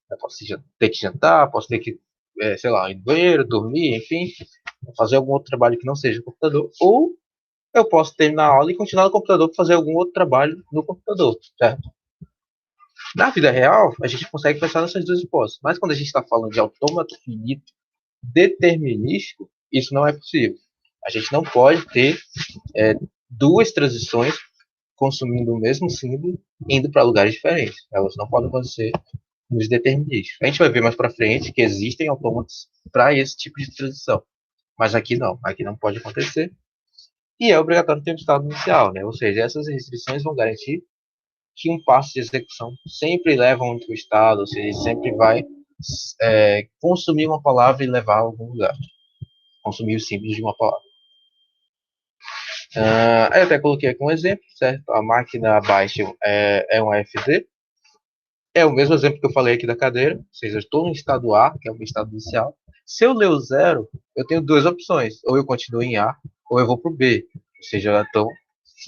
Eu posso ter que jantar, posso ter que, sei lá, ir no banheiro, dormir, enfim, fazer algum outro trabalho que não seja no computador. Ou eu posso terminar a aula e continuar no computador para fazer algum outro trabalho no computador, certo? Na vida real, a gente consegue pensar nessas duas hipóteses. Mas quando a gente está falando de autômato finito determinístico, isso não é possível. A gente não pode ter duas transições consumindo o mesmo símbolo indo para lugares diferentes. Elas não podem acontecer nos determinísticos. A gente vai ver mais para frente que existem autômatos para esse tipo de transição. Mas aqui não. Aqui não pode acontecer. E é obrigatório ter um estado inicial, né? Ou seja, essas restrições vão garantir que um passo de execução sempre leva a um outro estado, ou seja, sempre vai consumir uma palavra e levar a algum lugar. Consumir os símbolos de uma palavra. Eu até coloquei aqui um exemplo, certo? A máquina abaixo é um AFD. É o mesmo exemplo que eu falei aqui da cadeira, ou seja, eu estou no estado A, que é o meu estado inicial. Se eu ler o zero, eu tenho duas opções, ou eu continuo em A, ou eu vou para o B. Ou seja, eu estou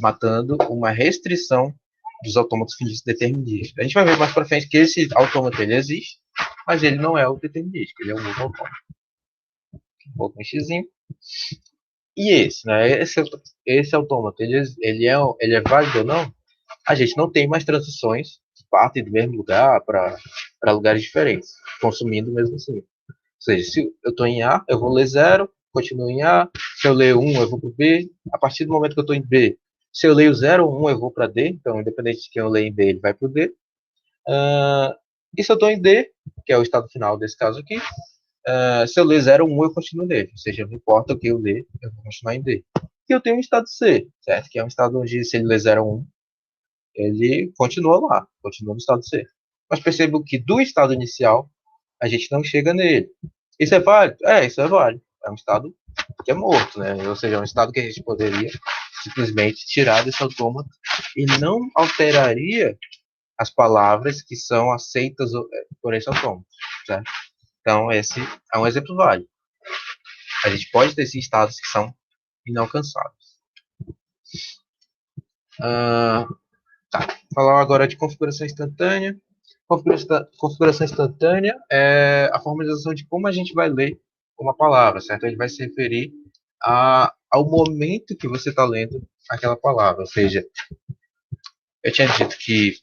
matando uma restrição dos autômatos finitos determinísticos. A gente vai ver mais para frente que esse autômato ele existe, mas ele não é o determinístico, ele é um outro autômato. Vou com um xizinho. E esse, né? Esse autômato, ele é válido ou não? A gente não tem mais transições que partem do mesmo lugar para lugares diferentes, consumindo o mesmo símbolo. Ou seja, se eu estou em A, eu vou ler 0, continuo em A. Se eu ler 1, eu vou para o B. A partir do momento que eu estou em B, se eu leio 0 ou 1, eu vou para D. Então, independente de quem eu leio em B, ele vai para o D. E se eu estou em D, que é o estado final desse caso aqui, se eu ler 0 ou 1, eu continuo nele. Ou seja, não importa o que eu ler, eu vou continuar em D. E eu tenho um estado C, certo? Que é um estado onde, se ele ler 0 ou 1, ele continua lá, continua no estado C. Mas percebo que do estado inicial, a gente não chega nele. Isso é válido? Isso é válido. É um estado que é morto, né? Ou seja, é um estado que a gente poderia simplesmente tirar desse autômato e não alteraria as palavras que são aceitas por esse autômato, certo? Então, esse é um exemplo válido. A gente pode ter esses estados que são inalcançáveis. Tá. Falar agora de configuração instantânea. Configuração instantânea é a formalização de como a gente vai ler uma palavra, certo? Ele vai se referir ao momento que você está lendo aquela palavra. Ou seja, eu tinha dito que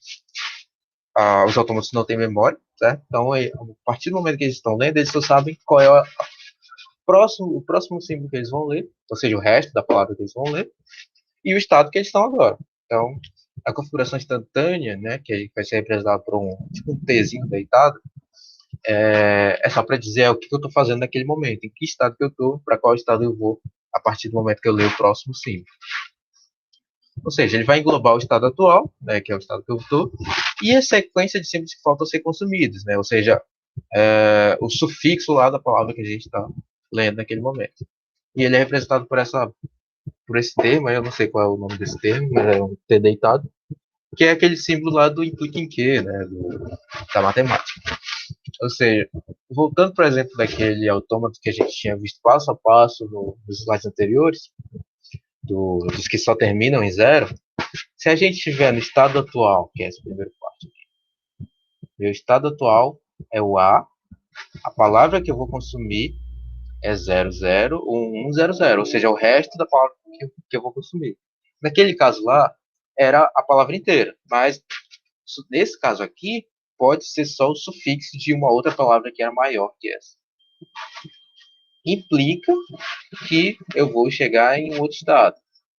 os autômatos não têm memória, certo? Então, a partir do momento que eles estão lendo, eles só sabem qual é o próximo símbolo que eles vão ler, ou seja, o resto da palavra que eles vão ler, e o estado que eles estão agora. Então, a configuração instantânea, né, que vai ser representada por tipo um Tzinho deitado, é só para dizer o que eu estou fazendo naquele momento, em que estado que eu estou, para qual estado eu vou, a partir do momento que eu leio o próximo símbolo. Ou seja, ele vai englobar o estado atual, né, que é o estado que eu estou, e a sequência de símbolos que faltam ser consumidos, né, ou seja, o sufixo lá da palavra que a gente está lendo naquele momento. E ele é representado por esse termo, eu não sei qual é o nome desse termo, mas é um T deitado, que é aquele símbolo lá do implica em que, né, da matemática. Ou seja, voltando, por exemplo, daquele autômato que a gente tinha visto passo a passo nos slides anteriores, dos que só terminam em zero, se a gente estiver no estado atual, que é essa primeira parte aqui, meu estado atual é o a palavra que eu vou consumir é 001100, ou seja, o resto da palavra que eu vou consumir. Naquele caso lá, era a palavra inteira, mas nesse caso aqui, pode ser só o sufixo de uma outra palavra que era maior que essa. Implica que eu vou chegar em um outro estado.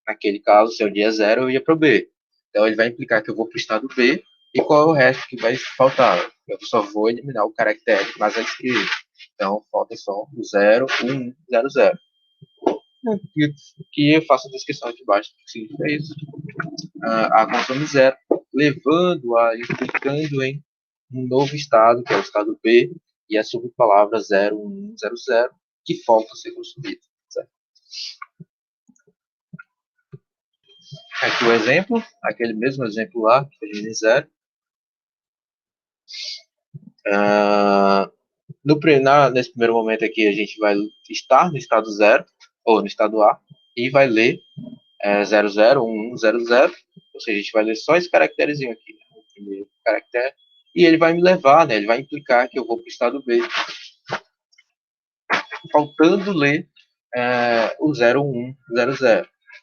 Naquele caso, se é o dia 0, eu ia para o B. Então, ele vai implicar que eu vou para o estado B, e qual é o resto que vai faltar? Eu só vou eliminar o caractere mais à esquerda. Então, falta só o 0, 1, 0, 0. Que eu faço a descrição aqui embaixo, que significa isso. A consome 0, levando-a, implicando em um novo estado, que é o estado B, e a subpalavra 0100, que falta ser consumida. Certo? Aqui o exemplo, aquele mesmo exemplo lá, que termina em 0. Nesse primeiro momento aqui, a gente vai estar no estado 0, ou no estado A, e vai ler 001100, ou seja, a gente vai ler só esse caracterezinho aqui, né? O primeiro caractere, e ele vai me levar, né? Ele vai implicar que eu vou para o estado B, faltando ler o 0100.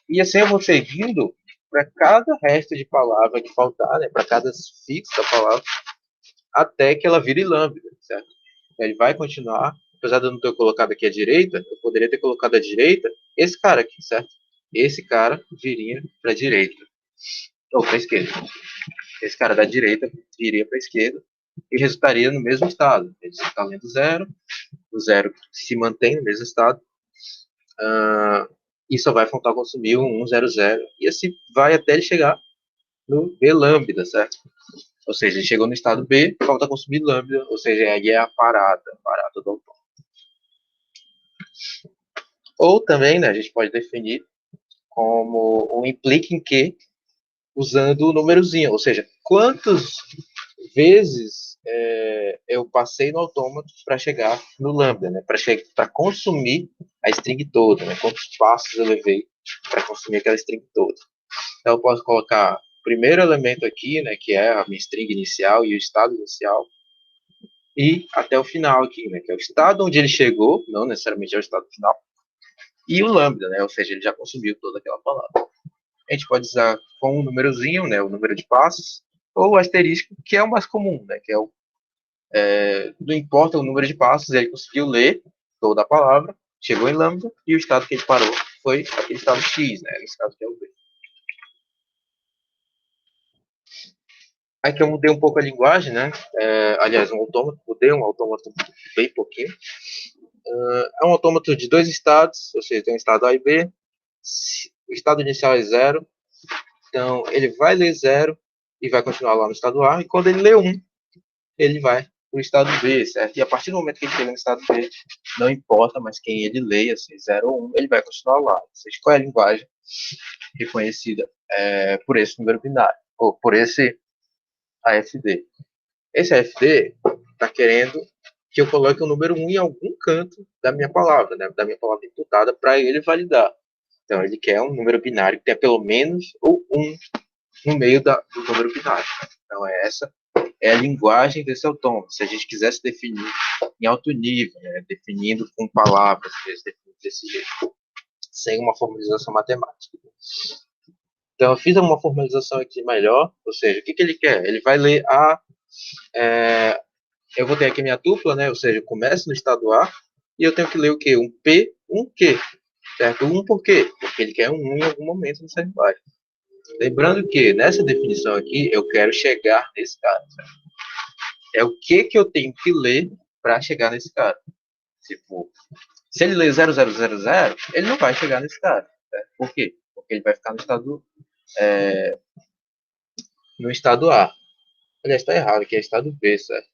E assim eu vou seguindo para cada resto de palavra que faltar, né? Para cada sufixo da palavra, até que ela vire lambda, certo? Ele vai continuar, apesar de eu não ter colocado aqui à direita, eu poderia ter colocado à direita esse cara aqui, certo? Esse cara viria para a direita, ou para a esquerda. Esse cara da direita viria para a esquerda e resultaria no mesmo estado. Ele está lendo 0, o 0 se mantém no mesmo estado, e só vai faltar consumir um 100, e assim vai até ele chegar no B lambda, certo? Ou seja, ele chegou no estado B, falta consumir lambda, ou seja, aí é a parada do autômato. Ou também, né, a gente pode definir como um implica em que, usando o númerozinho, ou seja, quantas vezes eu passei no autômato para chegar no lambda, né, para consumir a string toda, né, quantos passos eu levei para consumir aquela string toda. Então eu posso colocar o primeiro elemento aqui, né, que é a minha string inicial e o estado inicial, e até o final aqui, né, que é o estado onde ele chegou, não necessariamente é o estado final, e o lambda, né, ou seja, ele já consumiu toda aquela palavra. A gente pode usar com um númerozinho, né, o número de passos, ou o asterisco, que é o mais comum, né, que não importa o número de passos, ele conseguiu ler toda a palavra, chegou em lambda, e o estado que ele parou foi aquele estado X, né, esse estado que é o B. Aqui eu mudei um pouco a linguagem, né, aliás, mudei um autômato bem pouquinho. É um autômato de dois estados, ou seja, tem um estado A e B, o estado inicial é 0, então ele vai ler 0 e vai continuar lá no estado A, e quando ele lê 1, ele vai para o estado B, certo? E a partir do momento que ele chega no estado B, não importa mais quem ele leia, se 0 ou 1, ele vai continuar lá. Ou seja, qual é a linguagem reconhecida por esse número binário, ou por esse AFD. Esse AFD está querendo que eu coloque o número 1 em algum canto da minha palavra, né, da minha palavra imputada, para ele validar. Então, ele quer um número binário que tenha pelo menos o 1 no meio do número binário. Então, essa é a linguagem desse autômato. Se a gente quisesse definir em alto nível, né, definindo com palavras, desse jeito, sem uma formalização matemática. Então, eu fiz uma formalização aqui melhor, ou seja, o que ele quer? Ele vai ler eu vou ter aqui minha dupla, né, ou seja, eu começo no estado A, e eu tenho que ler o quê? Um P, um Q, certo? Um por quê? Porque ele quer um em algum momento nessa linguagem. Lembrando que, nessa definição aqui, eu quero chegar nesse cara, certo? É o que eu tenho que ler para chegar nesse cara. Tipo, se ele ler 0000, ele não vai chegar nesse cara. Certo? Por quê? Porque ele vai ficar no estado A. Aliás, está errado, aqui é estado B, certo?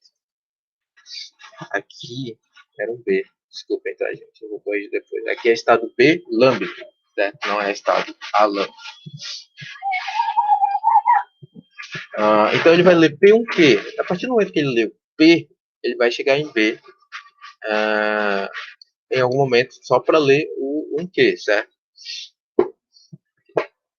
Aqui era um B. Desculpem, tá, gente? Eu vou corrigir depois. Aqui é estado B, lambda, certo? Não é estado A, lambda. Então ele vai ler P1Q. A partir do momento que ele lê P, ele vai chegar em B em algum momento só para ler o 1Q, certo?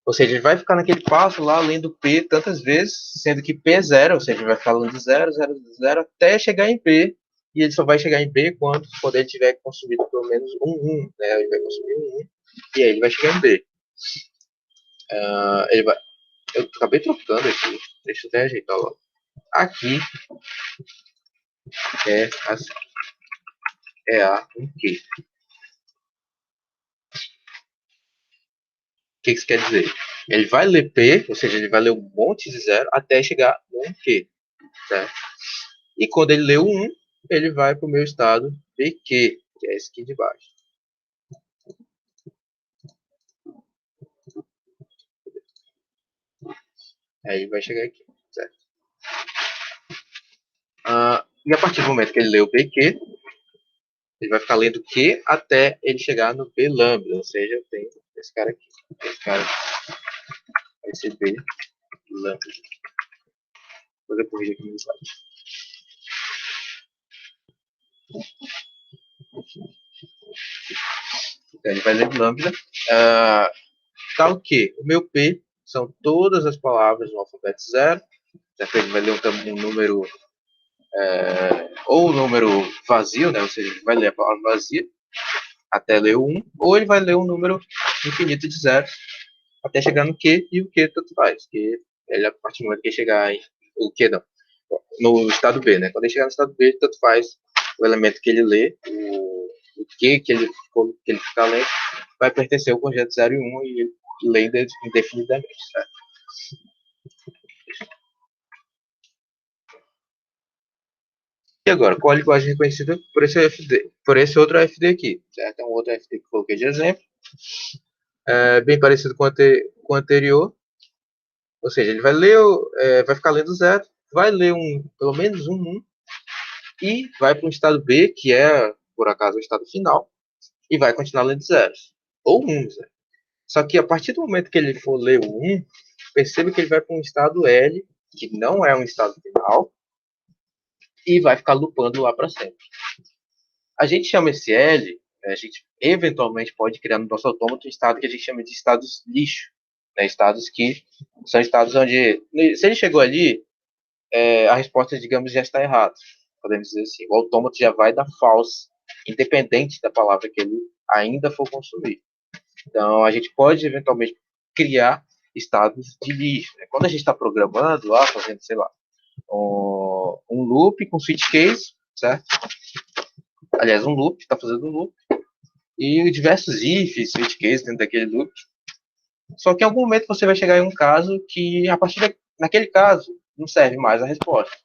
Ou seja, ele vai ficar naquele passo lá, lendo P tantas vezes, sendo que P é zero, ou seja, ele vai falando de 0, 0, 0, até chegar em P, e ele só vai chegar em B quando ele tiver consumido pelo menos um 1, né? Ele vai consumir um 1, e aí ele vai chegar em B. Ele vai... Eu acabei trocando aqui, deixa eu até ajeitar logo. Aqui é assim, é a 1Q. O que isso quer dizer? Ele vai ler P, ou seja, ele vai ler um monte de zero até chegar no 1Q, certo? E quando ele lê o 1, ele vai para o meu estado BQ, que é esse aqui de baixo. Aí ele vai chegar aqui, certo? E a partir do momento que ele lê o BQ, ele vai ficar lendo Q até ele chegar no B lambda, ou seja, eu tenho esse cara aqui. Esse cara vai ser B lambda. Vou corrigir aqui no slide. Então ele vai ler lambda. Tá o quê? O meu P são todas as palavras no alfabeto zero. Certo? Ele vai ler um número ou um número vazio, né? Ou seja, ele vai ler a palavra vazia até ler o 1, ou ele vai ler um número infinito de zeros até chegar no Q, e o Q tanto faz. Que ele, a partir do momento que ele chegar em... O Q não. No estado B, né? Quando ele chegar no estado B, tanto faz o elemento que ele lê, o Q que ele ficar lendo, vai pertencer ao conjunto 0 e 1 e ele lê indefinidamente, certo? E agora, qual a linguagem reconhecida por esse FD, por esse outro FD aqui, certo? É um outro FD que eu coloquei de exemplo, bem parecido com o anterior, ou seja, ele vai ler, vai ficar lendo zero, vai ler pelo menos um 1, e vai para um estado B, que é, por acaso, o estado final, e vai continuar lendo zeros, ou 1, zero. Só que a partir do momento que ele for ler o 1, perceba que ele vai para um estado L, que não é um estado final, e vai ficar lupando lá para sempre. A gente chama esse L, a gente eventualmente pode criar no nosso autômato um estado que a gente chama de estados lixo, né? Estados que são estados onde, se ele chegou ali, a resposta, digamos, já está errada. Podemos dizer assim, o autômato já vai dar false, independente da palavra que ele ainda for consumir. Então, a gente pode eventualmente criar estados de lixo. Né? Quando a gente está programando lá, fazendo, sei lá, um loop com switch case, certo? Aliás, um loop, está fazendo um loop, e diversos ifs, switch case dentro daquele loop. Só que em algum momento você vai chegar em um caso que, a partir daquele caso, não serve mais a resposta.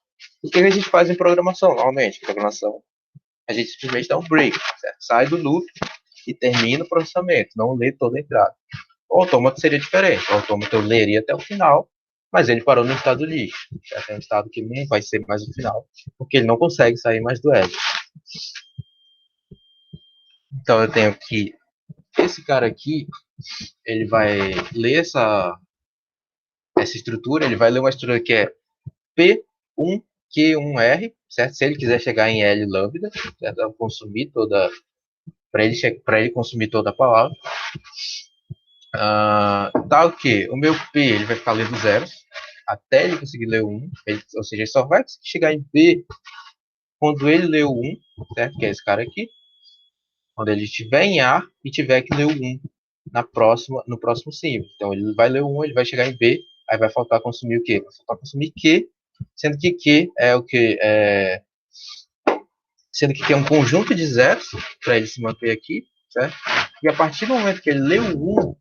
O que a gente faz em programação, normalmente? Programação, a gente simplesmente dá um break, certo? Sai do loop e termina o processamento, não lê toda a entrada. O autômato seria diferente. O autômato eu leria até o final, mas ele parou no estado lixo. É um estado que não vai ser mais o final, porque ele não consegue sair mais do edge. Então eu tenho que esse cara aqui, ele vai ler essa estrutura, ele vai ler uma estrutura que é P1Q1R, certo? Se ele quiser chegar em L lambda, certo? Consumir toda, para ele consumir toda a palavra. Tal que o meu P ele vai ficar lendo zeros até ele conseguir ler o 1, ou seja, ele só vai chegar em B quando ele ler o 1, certo? Que é esse cara aqui. Quando ele estiver em A e tiver que ler o 1 no próximo símbolo. Então ele vai ler o 1, ele vai chegar em B, aí vai faltar consumir o quê? Vai faltar consumir Q, sendo que Q é o que? Sendo que Q é um conjunto de zeros, para ele se manter aqui, certo? E a partir do momento que ele lê o 1,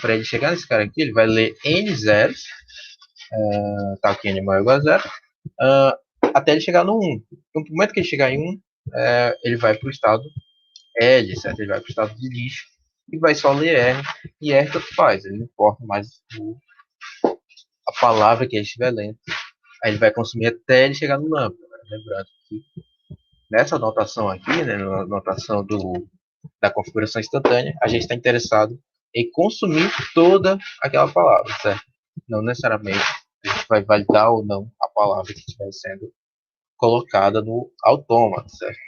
para ele chegar nesse cara aqui, ele vai ler N zeros, tá aqui N maior ou igual a zero, até ele chegar no 1. Então, no momento que ele chegar em 1, ele vai para o estado L, certo? Ele vai para o estado de lixo e vai só ler R, e R tanto faz, ele não importa mais a palavra que ele estiver lendo. Aí ele vai consumir até ele chegar no lambda, né? Lembrando que nessa notação aqui, né, na notação da configuração instantânea, a gente está interessado em consumir toda aquela palavra, certo? Não necessariamente a gente vai validar ou não a palavra que estiver sendo colocada no autômato, certo?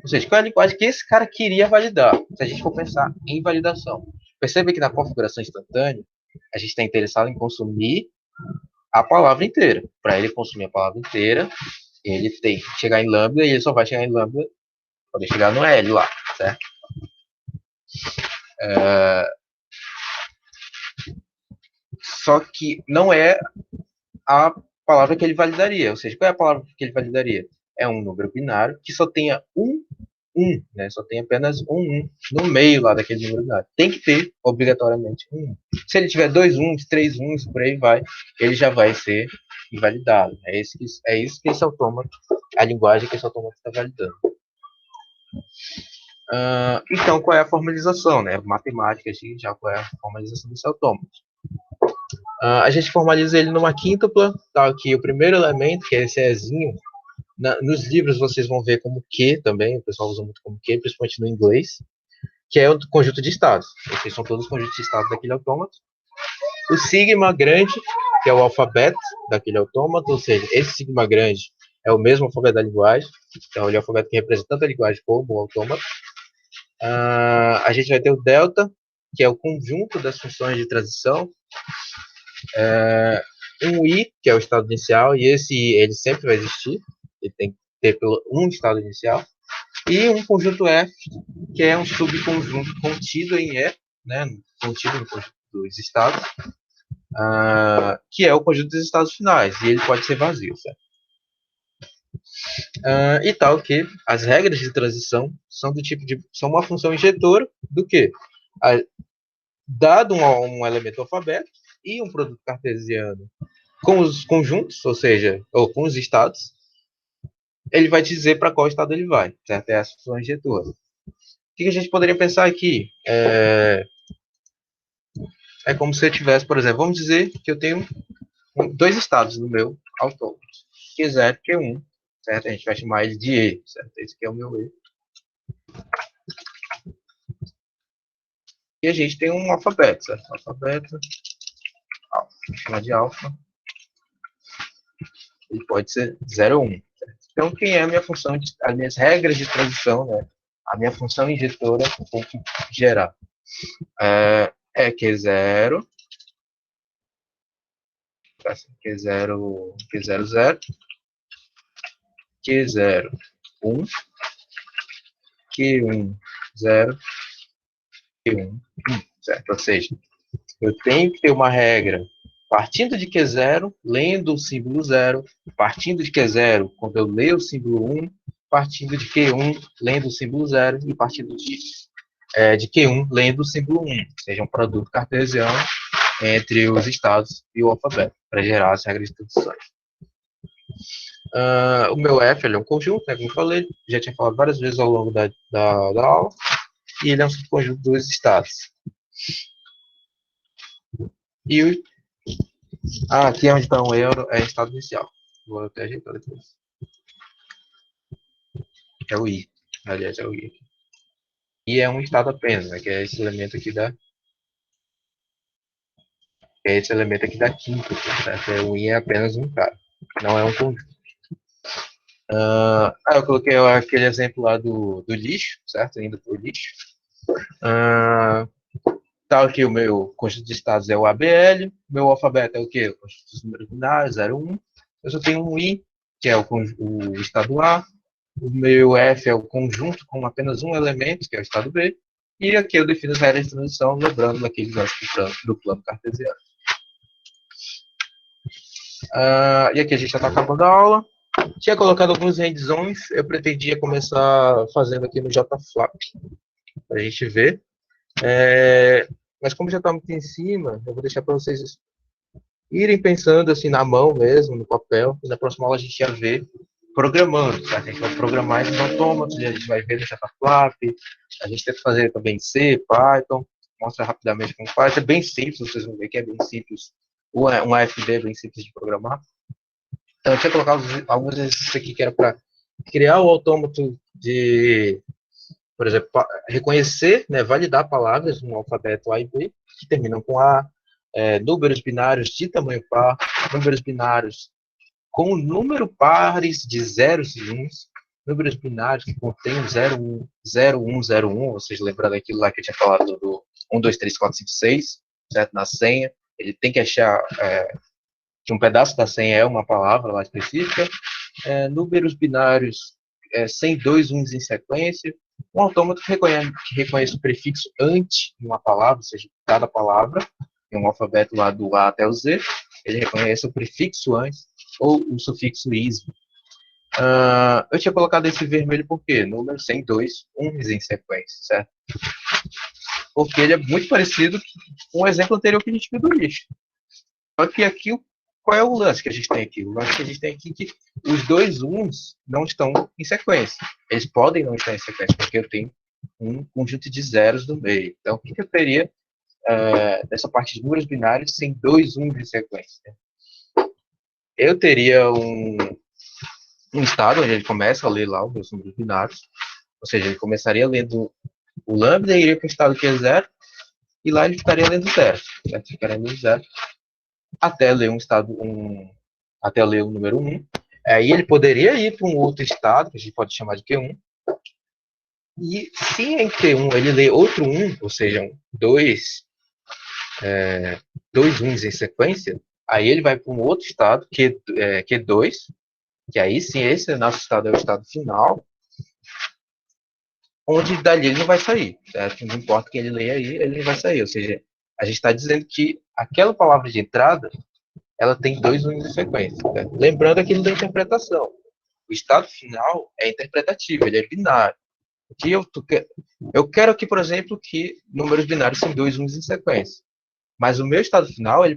Ou seja, qual é a linguagem que esse cara queria validar, se a gente for pensar em validação. Percebe que na configuração instantânea, a gente está interessado em consumir a palavra inteira. Para ele consumir a palavra inteira, ele tem que chegar em lambda e ele só vai chegar em lambda quando ele chegar no L lá, certo? Só que não é a palavra que ele validaria. Ou seja, qual é a palavra que ele validaria? É um número binário que só tenha um, né? Só tem apenas um no meio lá daquele número binário. Tem que ter, obrigatoriamente, um. Se ele tiver dois uns, três uns, por aí vai, ele já vai ser invalidado. É isso que esse autômato, a linguagem que esse autômato está validando. Então, qual é a formalização, né? Matemática, já qual é a formalização desse autômato. A gente formaliza ele numa quíntupla, tá? Aqui o primeiro elemento, que é esse Ezinho, nos livros vocês vão ver como Q também, o pessoal usa muito como Q, principalmente no inglês, que é o conjunto de estados. Esses são todos os conjuntos de estados daquele autômato. O sigma grande, que é o alfabeto daquele autômato, ou seja, esse sigma grande é o mesmo alfabeto da linguagem, então ele é o alfabeto que representa tanto a linguagem como o autômato. A gente vai ter o delta, que é o conjunto das funções de transição. Um i, que é o estado inicial, e esse i ele sempre vai existir, ele tem que ter um estado inicial. E um conjunto F, que é um subconjunto contido em E, né, contido no conjunto dos estados, que é o conjunto dos estados finais, e ele pode ser vazio, certo? E tal que as regras de transição são do tipo de são uma função injetora do que dado um elemento alfabeto e um produto cartesiano com os conjuntos, ou seja, ou com os estados, ele vai dizer para qual estado ele vai, certo? É a função injetora. O que a gente poderia pensar aqui? É como se eu tivesse, por exemplo, vamos dizer que eu tenho dois estados no meu autômato, Q0 e Q1, certo? A gente vai chamar ele de E, certo? Esse aqui é o meu E. E a gente tem um alfabeto, certo? Um alfabeto, alfa, vamos chamar de alfa. Ele pode ser 0 ou 1. Certo? Então, quem é a minha função, as minhas regras de transição, né? A minha função injetora tem que gerar. Q0, Q0, Q0, 0, Q0, 1, Q1, 0, Q1, 1, certo? Ou seja, eu tenho que ter uma regra partindo de Q0, lendo o símbolo 0, partindo de Q0, quando eu leio o símbolo 1, partindo de Q1, lendo o símbolo 0, e partindo de Q1, lendo o símbolo 1, ou seja, um produto cartesiano entre os estados e o alfabeto, para gerar as regras de transições. O meu F ele é um conjunto, né, como eu falei, já tinha falado várias vezes ao longo da aula, e ele é um subconjunto dos estados. E aqui é onde está um euro, é estado inicial. Vou até ajeitar depois. É o I. Aliás, é o I. I é um estado apenas, né, que é esse elemento aqui da quinta, certo? O I é apenas um cara, não é um conjunto. Eu coloquei aquele exemplo lá do lixo, certo? Indo para o lixo. Tá aqui o meu conjunto de estados é o ABL, meu alfabeto é o quê? O conjunto dos números binários, 0, 1. Eu só tenho um I, que é o estado A. O meu F é o conjunto com apenas um elemento, que é o estado B. E aqui eu defino as regras de transição, lembrando daquele do plano cartesiano. E aqui a gente já está acabando a aula. Tinha colocado alguns rendições, eu pretendia começar fazendo aqui no JFlap, para a gente ver. Mas como já está muito em cima, eu vou deixar para vocês irem pensando assim na mão mesmo, no papel, e na próxima aula a gente já vê programando, tá? A gente vai programar esses autômatos, a gente vai ver no JFlap, a gente tenta fazer também C, Python, mostra rapidamente como faz, é bem simples, vocês vão ver que é bem simples, um AFD é bem simples de programar. Então eu tinha colocado alguns exercícios aqui que era para criar o autômato de, por exemplo, reconhecer, né, validar palavras no alfabeto A e B, que terminam com A, números binários de tamanho par, números binários com número pares de zeros e uns, números binários que contêm 0, 1, 0, 1, 0, 1, ou seja, lembrando aquilo lá que eu tinha falado do 1, 2, 3, 4, 5, 6, certo? Na senha, ele tem que achar que um pedaço da senha é uma palavra lá específica, números binários sem dois uns em sequência, um autômato que reconhece o prefixo ante em uma palavra, ou seja, cada palavra, em um alfabeto lá do A até o Z, ele reconhece o prefixo antes ou o sufixo is. Eu tinha colocado esse vermelho porque número sem dois uns em sequência, certo? Porque ele é muito parecido com o exemplo anterior que a gente viu do lixo. Só que aqui, qual é o lance que a gente tem aqui? O lance que a gente tem aqui é que os dois uns não estão em sequência. Eles podem não estar em sequência, porque eu tenho um conjunto de zeros no meio. Então, o que eu teria dessa parte de números binários sem dois uns em sequência? Eu teria um estado onde ele começa a ler lá os meus números binários, ou seja, ele começaria lendo o lambda, iria para o estado que é zero, e lá ele ficaria lendo zero, certo? Ficaria lendo zero, até ler até ler o número 1. Aí ele poderia ir para um outro estado, que a gente pode chamar de Q1, e se em Q1 ele lê outro 1, ou seja, dois uns em sequência, aí ele vai para um outro estado, Q2, que aí sim, esse nosso estado é o estado final, onde dali ele não vai sair, certo? Não importa quem ele leia aí, ele não vai sair. Ou seja, a gente está dizendo que aquela palavra de entrada, ela tem dois uns em sequência. Certo? Lembrando aquilo da interpretação. O estado final é interpretativo, ele é binário. Eu quero aqui, por exemplo, que números binários são dois uns em sequência. Mas o meu estado final, ele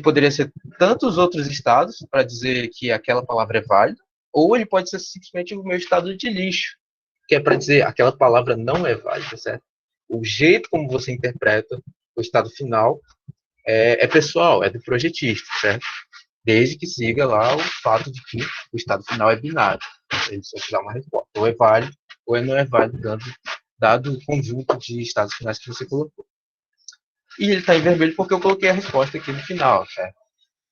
poderia ser tantos outros estados para dizer que aquela palavra é válida, ou ele pode ser simplesmente o meu estado de lixo, que é para dizer aquela palavra não é válida, certo? O jeito como você interpreta o estado final é pessoal, é do projetista, certo? Desde que siga lá o fato de que o estado final é binário. Ele só te dá uma resposta. Ou é válido, ou não é válido, dado o conjunto de estados finais que você colocou. E ele está em vermelho porque eu coloquei a resposta aqui no final, certo?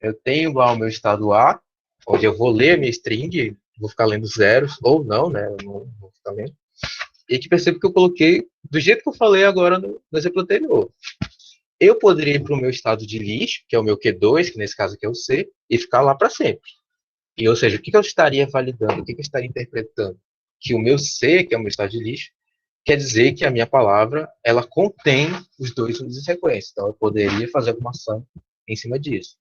Eu tenho lá o meu estado A, onde eu vou ler a minha string, vou ficar lendo zeros, ou não, né? Eu não vou ficar lendo. E que percebo que eu coloquei do jeito que eu falei agora no exemplo anterior. Eu poderia ir para o meu estado de lixo, que é o meu Q2, que nesse caso aqui é o C, e ficar lá para sempre. E, ou seja, o que eu estaria validando, o que eu estaria interpretando? Que o meu C, que é o meu estado de lixo, quer dizer que a minha palavra, ela contém os dois números em sequência. Então, eu poderia fazer alguma ação em cima disso.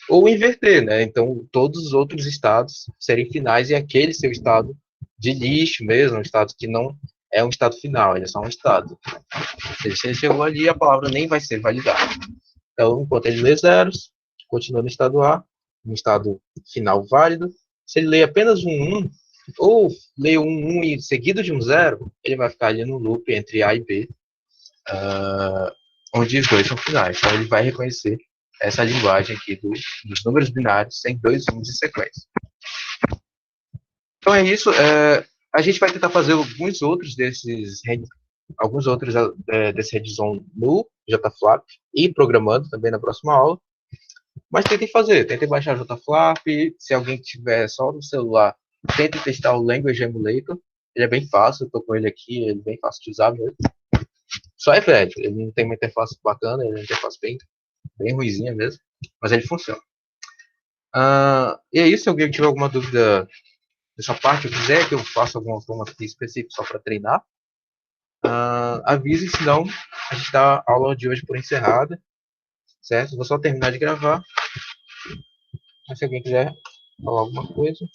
Ou inverter, né? Então, todos os outros estados serem finais e aquele seu estado de lixo mesmo, um estado que não é um estado final, ele é só um estado. Ou seja, se ele chegou ali, a palavra nem vai ser validada. Então, enquanto ele lê zeros, continua no estado A, no estado final válido. Se ele lê apenas um 1, ou lê um 1 e seguido de um 0, ele vai ficar ali no loop entre A e B, onde os dois são finais. Então, ele vai reconhecer essa linguagem aqui dos números binários sem dois uns em sequência. Então é isso. A gente vai tentar fazer alguns outros desse redação no JFlap e programando também na próxima aula. Mas tentem baixar o JFlap. Se alguém tiver só no celular, tentem testar o Language Emulator. Ele é bem fácil, eu estou com ele aqui, ele é bem fácil de usar mesmo. Só é velho, ele não tem uma interface bacana, ele é uma interface bem ruizinha mesmo, mas ele funciona. E é isso, se alguém tiver alguma dúvida dessa parte, ou quiser que eu faça algum autômato aqui específico só para treinar, avise, senão a gente dá a aula de hoje por encerrada, certo? Vou só terminar de gravar, mas se alguém quiser falar alguma coisa.